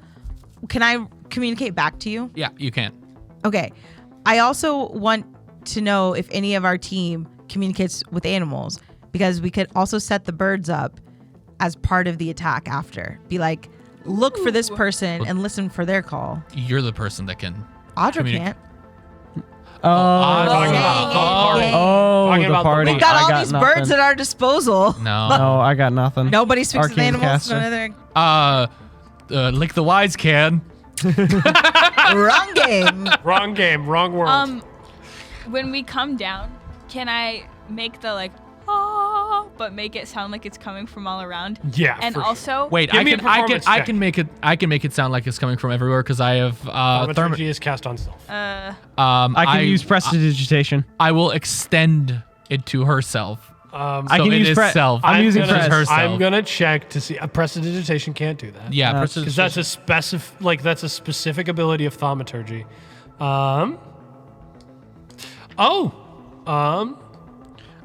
can I communicate back to you? Yeah, you can. Okay. I also want to know if any of our team communicates with animals, because we could also set the birds up as part of the attack after. Be like, look for this person and listen for their call. You're the person that can. Audra can't. Talking The about party. We've got I all got these nothing. birds at our disposal. No. I got nothing. Nobody speaks with Arcane animals. caster. Lick the Wise can. Wrong game. Wrong game, wrong world. When we come down, can I make the but make it sound like it's coming from all around? Yeah. And for also, Wait, Give me a I performance check. can make it sound like it's coming from everywhere because I have Thaumaturgy is cast on stealth. I can use prestidigitation. I will extend it to herself. I So can it use is pre- self. I'm using This is pres. herself. I'm gonna check to see. Prestidigitation can't do that. Yeah, Because that's a specific ability of thaumaturgy. I'm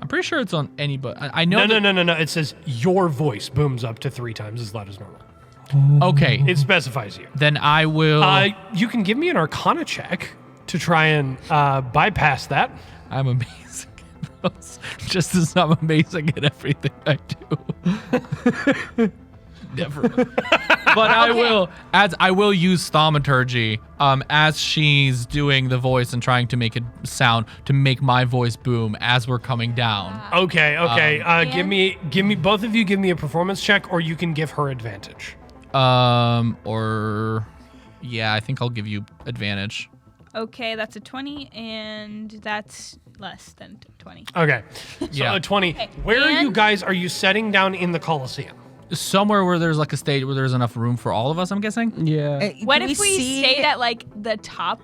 pretty sure it's on anybody. I know. No. It says your voice booms up to 3 times as loud as normal. Okay, It specifies you. then I will. You can give me an Arcana check to try and bypass that. I'm amazing at those, just as I'm amazing at everything I do. Never. But I will use thaumaturgy as she's doing the voice and trying to make it sound to make my voice boom as we're coming down. Okay. Give me both of you. Give me a performance check, or you can give her advantage. I think I'll give you advantage. okay, that's a 20, and that's less than 20. Okay. So Yeah. 20. Okay, Where are you and- guys? Are you setting down in the Colosseum? Somewhere where there's like a stage where there's enough room for all of us, I'm guessing. Yeah. What Do if we see- stayed at the top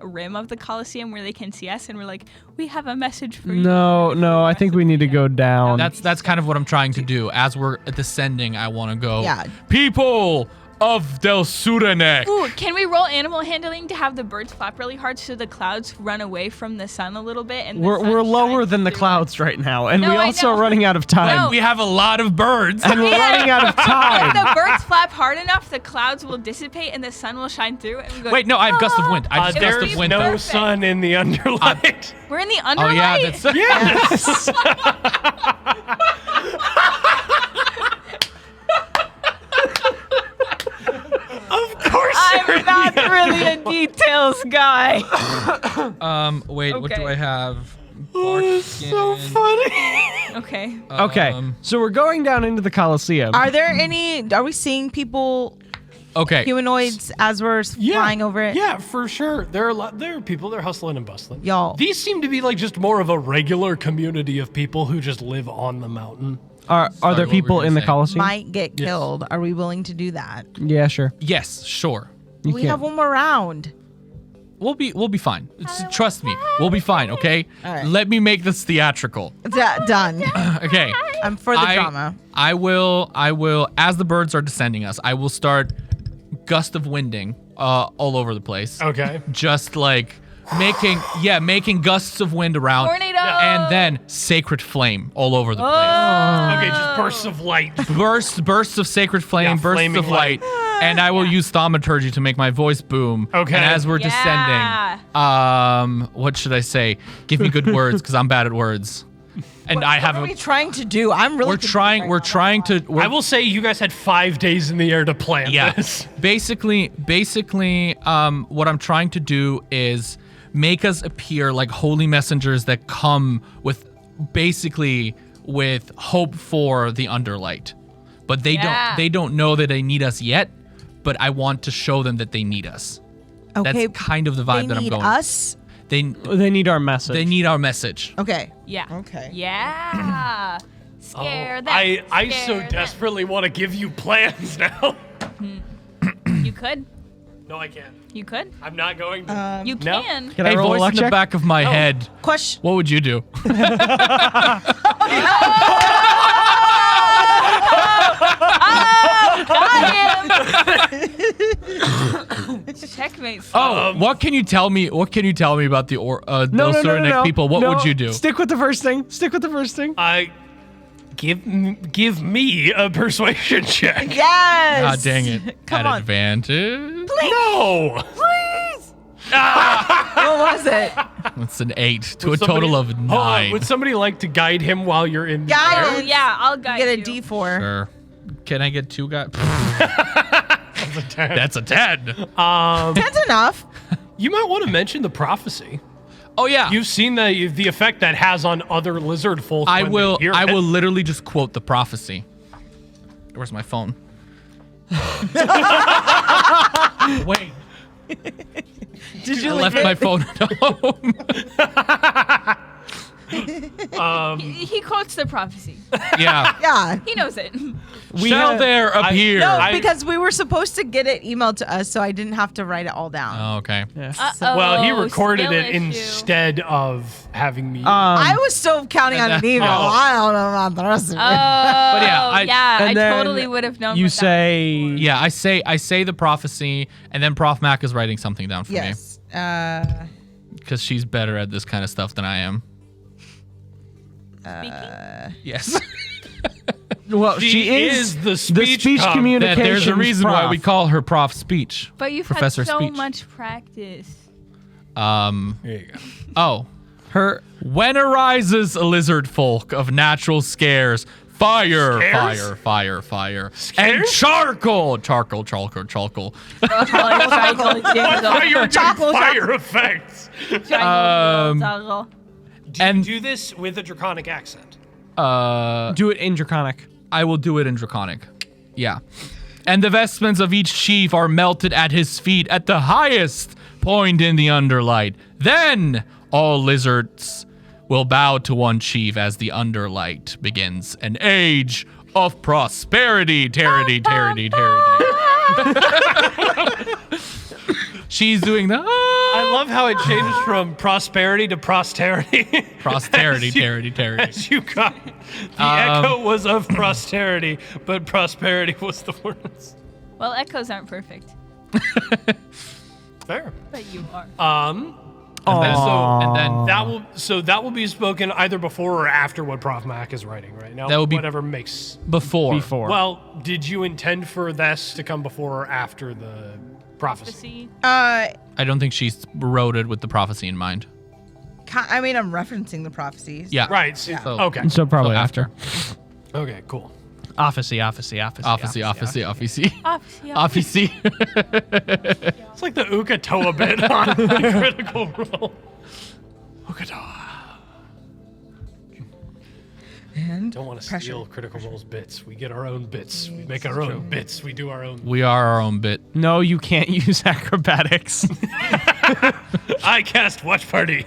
rim of the Colosseum where they can see us, and we're like, we have a message for you? No. I think we need to go down. That's kind of what I'm trying to do. As we're descending, I want to go. Yeah. People of Del Sudanek. Ooh, can we roll animal handling to have the birds flap really hard so the clouds run away from the sun a little bit? And the sun We're lower shines than the through clouds right now, and No, we I also are know. running out of time. No. We have a lot of birds. And we're running out of If time. the birds flap hard enough, the clouds will dissipate and the sun will shine through. And we go, Wait, no, I have gust of wind. I just gust There's of wind. no though. Perfect. sun in the underlight. We're in the Oh underlight. yeah, that's Yes. Of course. I'm not really a details guy. Wait, what do Okay. I have? So funny. Okay. Okay, so we're going down into the Colosseum. Are there any? Are we seeing people, Okay. humanoids, as we're flying over it? Yeah, for sure. There are people. They're hustling and bustling. Y'all. These seem to be like just more of a regular community of people who just live on the mountain. Are Sorry, there what were you people gonna in the say? Colosseum? Might get killed. Are we willing to do that? Yeah, sure. Yes, sure. You We can't- have one more round. We'll be fine. Trust me. We'll be fine, okay? All right. Let me make this theatrical. Done. Okay. I'm for the drama. I will as the birds are descending us, I will start gust of winding all over the place. Okay. Just like making gusts of wind around. Tornado! And then sacred flame all over the Okay, just bursts of light. place. Bursts of sacred flame, Yeah, bursts flaming of light. And I will use thaumaturgy to make my voice boom. Okay. And as we're Yeah. descending, what should I say? Give me good words, because I'm bad at words. And I What have are we trying to do? I'm really. we're trying to I will say you guys had 5 days in the air to plan yeah. this. Basically, what I'm trying to do is make us appear like holy messengers that come with hope for the underlight. But they don't know that they need us yet, but I want to show them that they need us. Okay. That's kind of the vibe They that I'm need going. us. They need our message. they need our message. Okay. Yeah. Okay. Yeah. Scare them. I so Scare them. desperately want to give you plans now. You could. No, I can't. You could. I'm not going to. You No. can. Can I Hey, roll a voice luck in the check? back of my head. Question. What would you do? Checkmate. Oh, what can you tell me? What can you tell me about the those Suranek people? What would you do? Stick with the first thing. Stick with the first thing. Give me a persuasion check. Yes. God dang it! Come At on. advantage. No. Please. What was it? It's an 8 to Would a total somebody- of Hold on, 9. would somebody like to guide him while you're in the Guide air? him. Yeah, I'll guide Get a you. D4. Sure. Can I get 2 guys? That's a 10. That's enough. You might want to mention the prophecy. Oh yeah. You've seen the effect that has on other lizard folk. I when will. They hear I it. will literally just quote the prophecy. Where's my phone? Wait. Did you I left my phone at home. He quotes the prophecy. Yeah. Yeah. He knows it. Shall there appear? No, because we were supposed to get it emailed to us, so I didn't have to write it all down. Oh, okay. Well, he recorded skill it issue. instead of having me. I was still counting on an email. Oh. I don't know about the rest of it. But yeah, I- I and then totally would have known. You what that say, was for. Yeah, I say the prophecy, and then Prof Mac is writing something down for Yes. me because she's better at this kind of stuff than I am. Yes. well, she is the speech speech communications That there's a reason why prof. we call her Prof Speech. But you've Professor had so Speech. much practice. There you go. Oh. her. When arises a lizard folk of natural scares, fire, Scares? fire, and charcoal. Charcoal. Fire, fire effects. And Do this with a draconic accent. Do it in Draconic. I will do it in Draconic. Yeah. And the vestments of each chief are melted at his feet at the highest point in the underlight. Then all lizards will bow to one chief as the underlight begins an age of prosperity. Tarity. She's doing the I love how it changed from prosperity to posterity. prosperity, As you- tarity. As you got the echo was of prosperity, but prosperity was the words. Well, echoes aren't perfect, Fair. but you are. And then That will be spoken either before or after what Prof Mac is writing right now. That would be- whatever makes. before. Well, did you intend for this to come before or after the prophecy? I don't think she's wrote it with the prophecy in mind. I mean, I'm referencing the prophecies. Yeah. Right. So, So- Okay. So probably So after. Okay. Cool. Officey. Officy. It's like the Ukatoa bit on Critical Role. Ukatoa. And Don't want to pressure. steal Critical Role's bits. We get our own bits. We make our own bits. We do our own. We are our own bit. No, you can't use acrobatics. I cast Watch Party.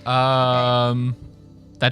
That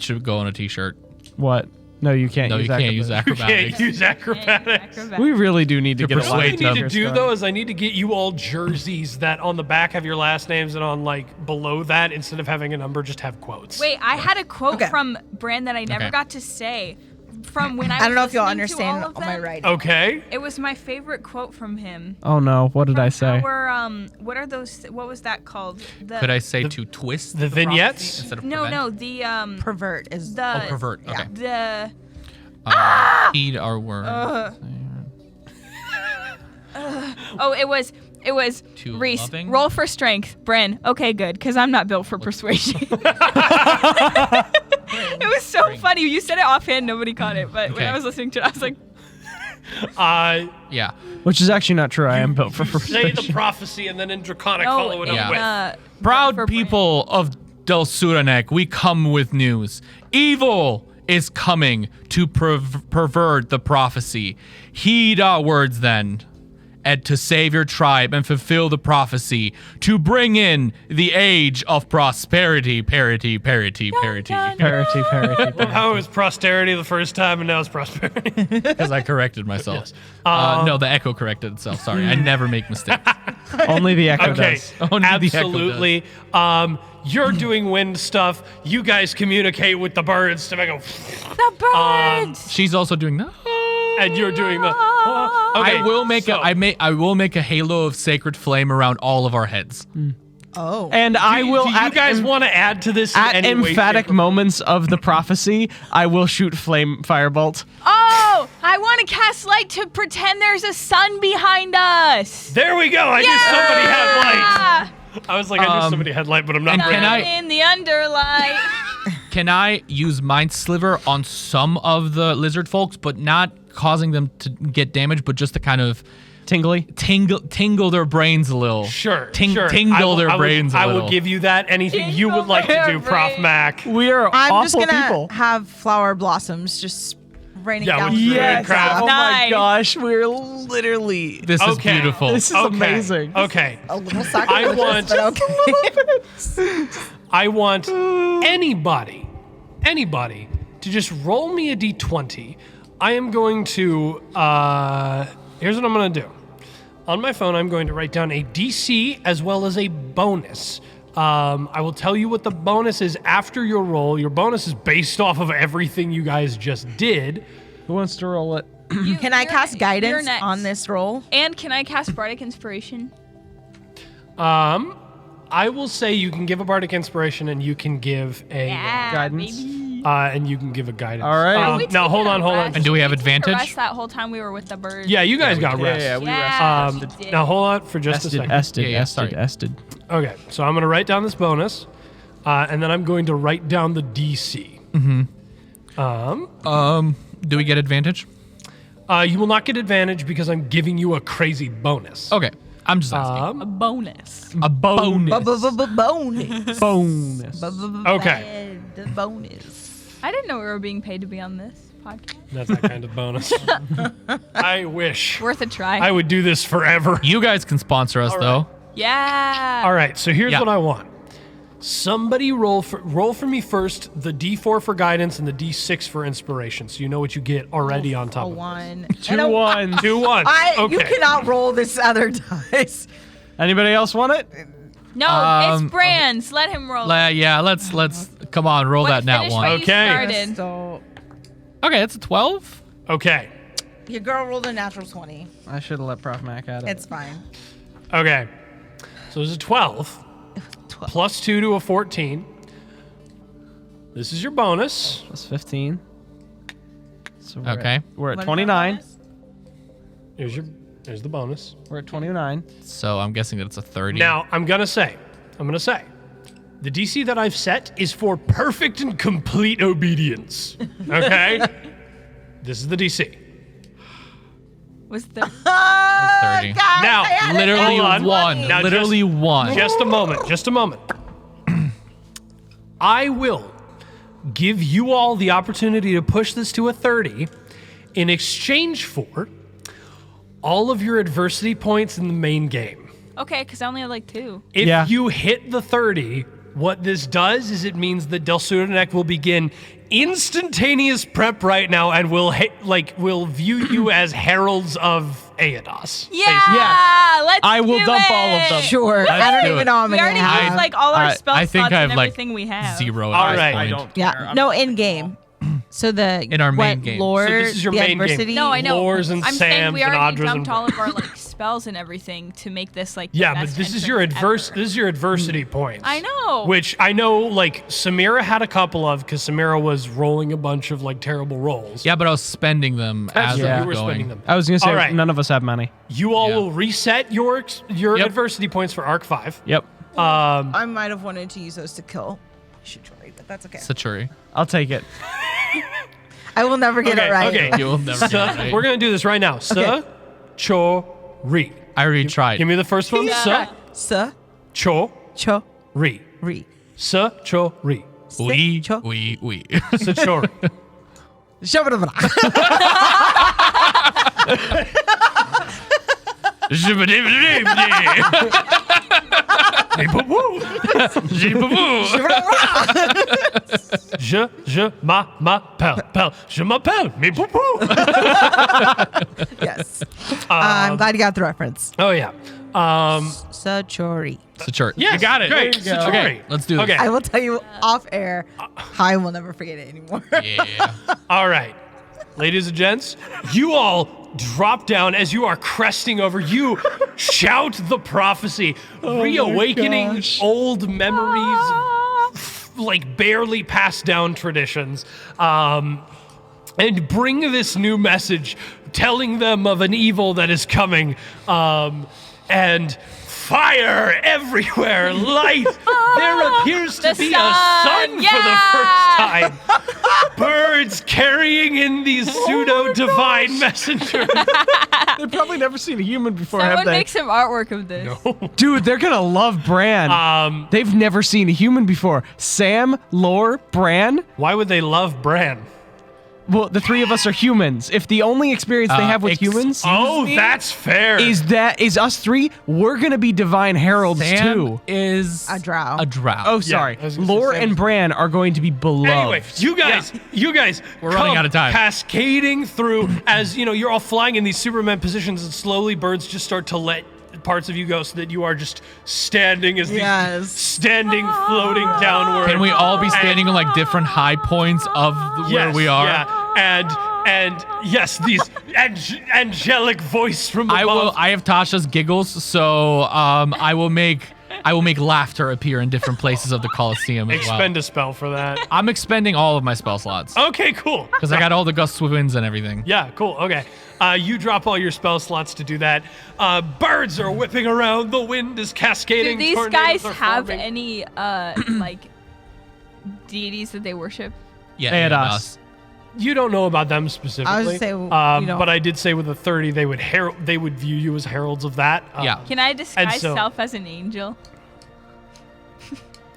should go on a t-shirt. What? No, you can't. No, use you can't use acrobatics. Can't use acrobatics. We really do need to get a What lot I of need to t-shirts do going. though is I need to get you all jerseys that on the back have your last names and on like below that instead of having a number just have quotes. Wait, I had a quote Okay. from Bran that I never Okay. got to say. From when I I don't know if you'll listening to understand all of all my them. writing. Okay. It was my favorite quote from him. Oh no! What did I say? What are those? What was that called? The, Could I say to twist the prophecy vignettes? instead of No, prevent? no, the Pervert is the Pervert. Okay. the Heed our words. oh, it was Too Reese. loving? Roll for strength, Bren. Okay, good, because I'm not built for persuasion. It was so funny. You said it offhand, nobody caught it, but when Okay. I was listening to it, I was like, Yeah. Which is actually not true. I am built for Say the prophecy and then in Draconic no, follow it up Yeah. with. Proud for people of Del Suranek, we come with news. Evil is coming to pervert the prophecy. Heed our words then, and to save your tribe and fulfill the prophecy to bring in the age of prosperity, parity. Parity. How it was posterity the first time and now it's prosperity. Because I corrected myself. No, the echo corrected itself. Sorry, I never make mistakes. Only the echo Okay, does. Only the echo absolutely. You're doing wind stuff. You guys communicate with the birds to make a. The birds. She's also doing that. And you're doing the. Okay, I will make so- I will make a halo of sacred flame around all of our heads. Oh. And I will Do you guys want to add to this? at in any way, emphatic shape, or- moments of the prophecy, I will shoot flame firebolt. Oh, I want to cast light to pretend there's a sun behind us. There we go. I knew somebody had light. I was like, I knew somebody had light, but I'm not. and bringing can it. I- In the underlight. Can I use Mind Sliver on some of the lizard folks, but not causing them to get damaged, but just to kind of Tingly. tingle their brains a little? Sure. Tingle I their will- brains a I little. will give you that. Anything you would like to do, Prof. brains. Mac. We are I'm just awful gonna people. have flower blossoms just raining Yeah, down. with from the druid craft. Oh my Nice. gosh, we're literally. This is Okay. beautiful. This is amazing. Okay. A little sacrilegious, want- but okay. I want anybody to just roll me a d20. I am going to, here's what I'm going to do. On my phone, I'm going to write down a DC as well as a bonus. I will tell you what the bonus is after your roll. Your bonus is based off of everything you guys just did. Who wants to roll it? Can I cast You're guidance next. on this roll? And can I cast Bardic Inspiration? I will say you can give a bardic inspiration and you can give a Guidance? Baby. and you can give a guidance. All right. We Now took hold a on. rest. And do we have took a advantage? rest that whole time we were with the birds. Yeah, you guys got rest. Yeah, we Yeah. rested. we did. Now hold on for just a second. Ested. Yeah, Okay, so I'm going to write down this bonus, and then I'm going to write down the DC. Do we get advantage? You will not get advantage because I'm giving you a crazy bonus. Okay, I'm just asking. A bonus. A bonus. Bonus. Bonus. Okay. The bonus. I didn't know we were being paid to be on this podcast. That's that kind of bonus. I wish Worth a try. I would do this forever. You guys can sponsor us though. yeah. All right, so here's Yeah. what I want. Somebody roll for me first the D4 for guidance and the D6 for inspiration, so you know what you get already on top A of it. one. 2 1s. 2 1. You Okay. cannot roll this other dice. Anybody else want it? No, it's Brands. Let him roll. Yeah, let's come on, roll that nat Finish one. what you Okay. started. So Okay, it's a 12. Okay. your girl rolled a natural 20. I should have let Prof Mac at it. It's fine. Okay. So there's a 12 plus 2 to a 14. This is your bonus. That's 15. So we're Okay. We're at What is 29. our bonus? There's the bonus. We're at 29. So I'm guessing that it's a 30. Now, I'm going to say, the DC that I've set is for perfect and complete obedience. Okay? This is the DC. Was the 30. Now, Literally hold on. one. Now, Literally one. Just a moment. I will give you all the opportunity to push this to a 30 in exchange for all of your adversity points in the main game. okay? Because I only had like 2. If Yeah. you hit the 30, what this does is it means that Del Sudanek will begin instantaneous prep right now and will view you as heralds of Aedos. Yeah. Let's. I will do dump it. all of them. Sure. Let's I don't do even it. know how We many already I used have. like all our spell I think slots I have and like everything we have. 0 All at this right. point. I don't Yeah. care. No, in game. So the In our main what, game. Lore, So this is your the main game. adversity. No, I know. Lores and I'm saying Sams we and already Audras dumped and- all of our like spells and everything to make this like. the Yeah, but best this is your entrance this is your adversity points. I know. Which I know like Samira had a couple of because Samira was rolling a bunch of like terrible rolls. Yeah, but I was spending them That's as true. I You was were going. spending them. I was going to say, All right. none of us have money. You all Yeah. will reset your Yep. adversity points for Arc 5. Yep. I might have wanted to use those to kill Shichori, but that's okay. Satori. I'll take it. I will never get it right. Okay. You will never get it right. We're gonna do this right now. Sa, cho, ri. I already tried. Give me the first one. Sa, Sa, cho, cho, ri. ri. Sa, cho, ri. We. Cho- Sa, cho, ri. Je m'appelle. Je m'appelle. Me poo poo. Yes. I'm glad you got the reference. Oh yeah. Sachori. It's a chart. Yes, You got it. Great. There you go. Sachori. Let's do this. Okay. I will tell you off air. I will never forget it anymore. Yeah. All right, ladies and gents, you all drop down as you are cresting over. You shout the prophecy, reawakening old memories, like barely passed down traditions, and bring this new message, telling them of an evil that is coming, and fire everywhere, light. There appears to The be sun, a sun for the yeah! first time. Birds carrying in these pseudo-divine messengers. They've probably never seen a human before, have Someone they? make some artwork of this. Dude, they're gonna love Bran. They've never seen a human before. Sam, Lore, Bran. Why would they love Bran? Well, the three of us are humans. If the only experience they have with humans Oh, that's fair. is us three, we're gonna be divine heralds Sam too. is A drow. A drow. Oh, sorry. I was gonna say Lore Sam and is- Bran are going to be beloved. Anyway, you guys, We're running come out of time. Cascading through as you're all flying in these Superman positions, and slowly birds just start to let parts of you go, so that you are just standing as these floating downward. Can we all be standing on like different high points of where we are? Yeah, and yes, these angelic voice from above. I have Tasha's giggles, so I will make laughter appear in different places of the Coliseum as well. Expend a spell for that. I'm expending all of my spell slots Okay, cool. because I got all the gusts of winds and everything. Yeah, cool. Okay. You drop all your spell slots to do that. Birds are whipping around. The wind is Do cascading. these tornadoes guys are have forming. any like deities that they worship? Yeah, And yeah, us. You don't know about them specifically. I was gonna say, you know. but I did say with a 30, they would view you as heralds of that. Yeah. Can I disguise so- self as an angel?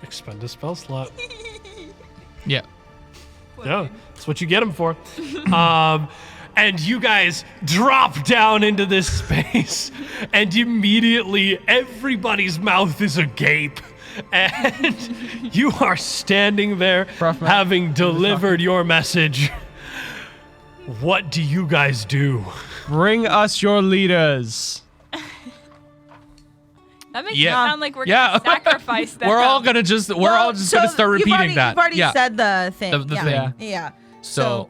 Expend a spell slot. Yeah. Yeah, that's what you get them for. And you guys drop down into this space, and immediately everybody's mouth is agape. And you are standing there, Rough, man. having delivered your message. What do you guys do? Bring us your leaders. That makes Yeah. it sound like we're Yeah. gonna sacrifice them. We're all gonna just start repeating that. You've already yeah. said the thing. The yeah. thing. Yeah. So,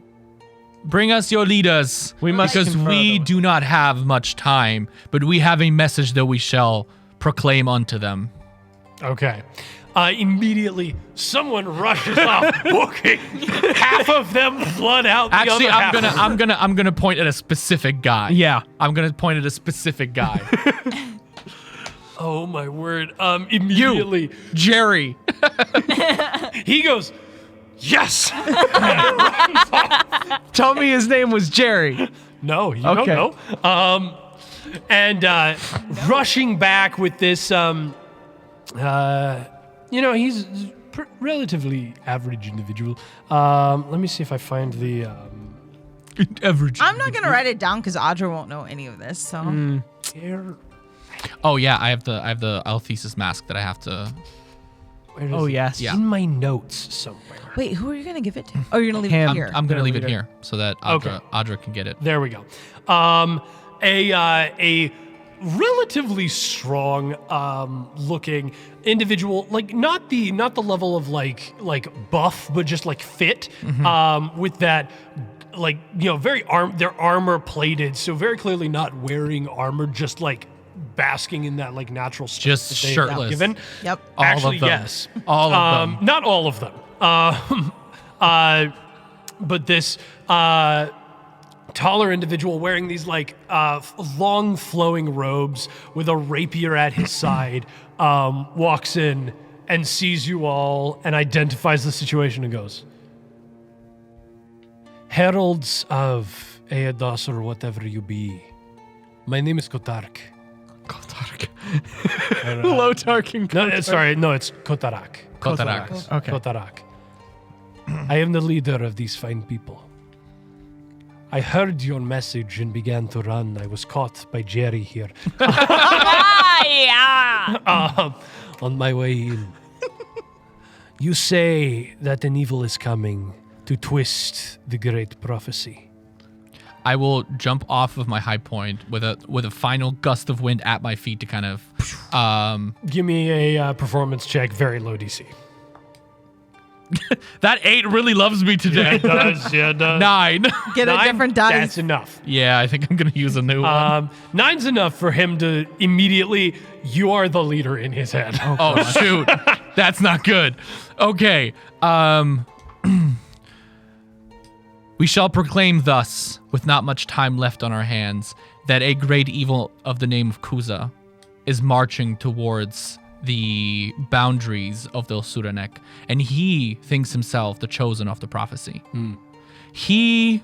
bring us your leaders. We must because confer we them. do not have much time, but we have a message that we shall proclaim unto them. Okay. Immediately, someone rushes off, booking. Half of them flood out. The Actually, other half. I'm gonna point at a specific guy. Yeah. I'm gonna point at a specific guy. Oh my word! Immediately, Jerry. he goes, "Yes." Tell me his name was Jerry. No, you Okay. don't know. And rushing back with this, he's relatively average individual. Let me see if I find the. Average. I'm not gonna write it down because Audra won't know any of this. So Here, Oh yeah, I have the Althesis mask that I have to. where is Oh, it? yes. Yeah. In my notes somewhere. wait, who are you gonna give it to? Oh, you're gonna leave Him. it here. I'm gonna leave it leader. here so that Okay. Audra can get it. There we go. A relatively strong looking individual, like not the level of like buff, but just like fit, with that very their armor plated, so very clearly not wearing armor, just like basking in that like natural strength Just that they have shirtless. given. Yep. All Actually, of them. yes. All of them. Not all of them. But this taller individual wearing these like long flowing robes with a rapier at his side walks in and sees you all and identifies the situation and goes, "Heralds of Eodos or whatever you be, my name is Kotark." Kotark. Lotark and No, Kotark. sorry, no, it's Kotarak. Kotarak. Okay. Kotarak. I am the leader of these fine people. I heard your message and began to run. I was caught by Jerry here Yeah. on my way in. You say that an evil is coming to twist the great prophecy. I will jump off of my high point with a final gust of wind at my feet to kind of Give me a performance check, very low DC. That 8 really loves me today. It does. 9. Get a 9? different dice. That's enough. Yeah, I think I'm gonna use a new one. 9's enough for him to immediately, you are the leader in his head. Oh shoot. That's not good. Okay. We shall proclaim thus, with not much time left on our hands, that a great evil of the name of Kuza is marching towards the boundaries of the Suranek, and he thinks himself the chosen of the prophecy. He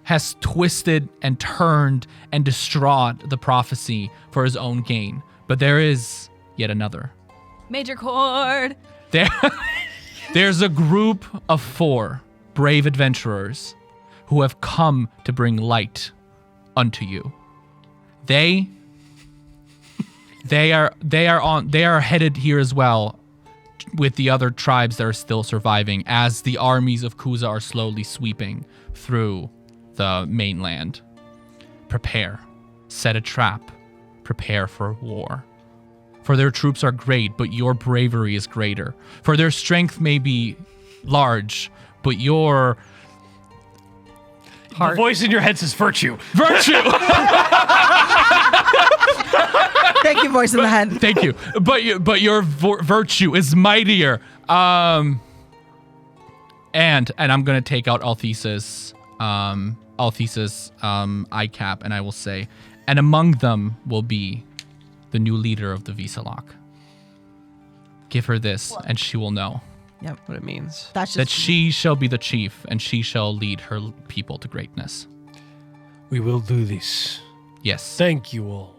has twisted and turned and distraught the prophecy for his own gain. But there is yet another. Major chord. There's a group of 4 brave adventurers who have come to bring light unto you. They are headed here as well with the other tribes that are still surviving as the armies of Kuza are slowly sweeping through the mainland. Prepare. Set a trap. Prepare for war. For their troops are great, but your bravery is greater. For their strength may be large, but your The voice in your head says virtue. virtue. Thank you, voice in the head. Thank you. But your virtue is mightier. And I'm gonna take out Althesis ICAP, and I will say, and among them will be the new leader of the Visalok. Give her this, and she will know Yep. What it means. That's that just she shall be the chief, and she shall lead her people to greatness. We will do this. Yes. Thank you all.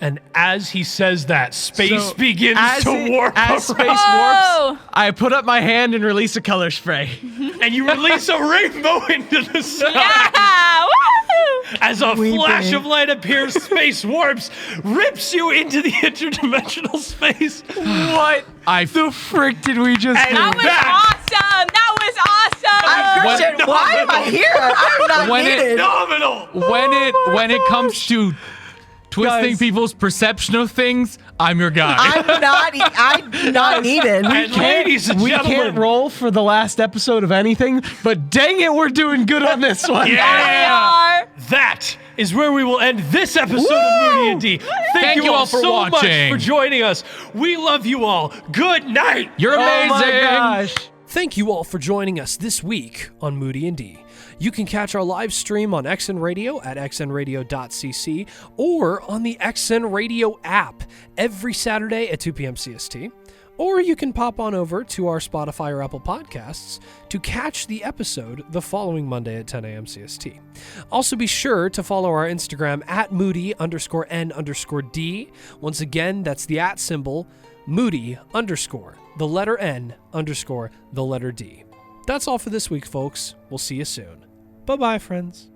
And as he says that, space So, begins to warp as space around, warps, Oh. I put up my hand and release a color spray. and you release a rainbow into the sky. Yeah. Woo! As a flash of light appears, space warps, rips you into the interdimensional space. What the frick did we just And do? That was back. awesome. That was awesome. Christian, why am I here? I'm not When it- needed. Phenomenal. When it comes to twisting Guys. people's perception of things, I'm your guy. I'm not needed. And ladies and We gentlemen, can't roll for the last episode of anything, but dang it, we're doing good on this one. yeah, Are. that is where we will end this episode of Moody&D. Thank you all for so watching. much for joining us. We love you all. Good night. You're amazing. Oh my gosh. Thank you all for joining us this week on Moody&D. You can catch our live stream on XN Radio at xnradio.cc or on the XN Radio app every Saturday at 2 p.m. CST. Or you can pop on over to our Spotify or Apple Podcasts to catch the episode the following Monday at 10 a.m. CST. Also be sure to follow our Instagram at Moody_N_D. Once again, that's the @ symbol, Moody_ the letter N_ the letter D. That's all for this week, folks. We'll see you soon. Bye-bye, friends.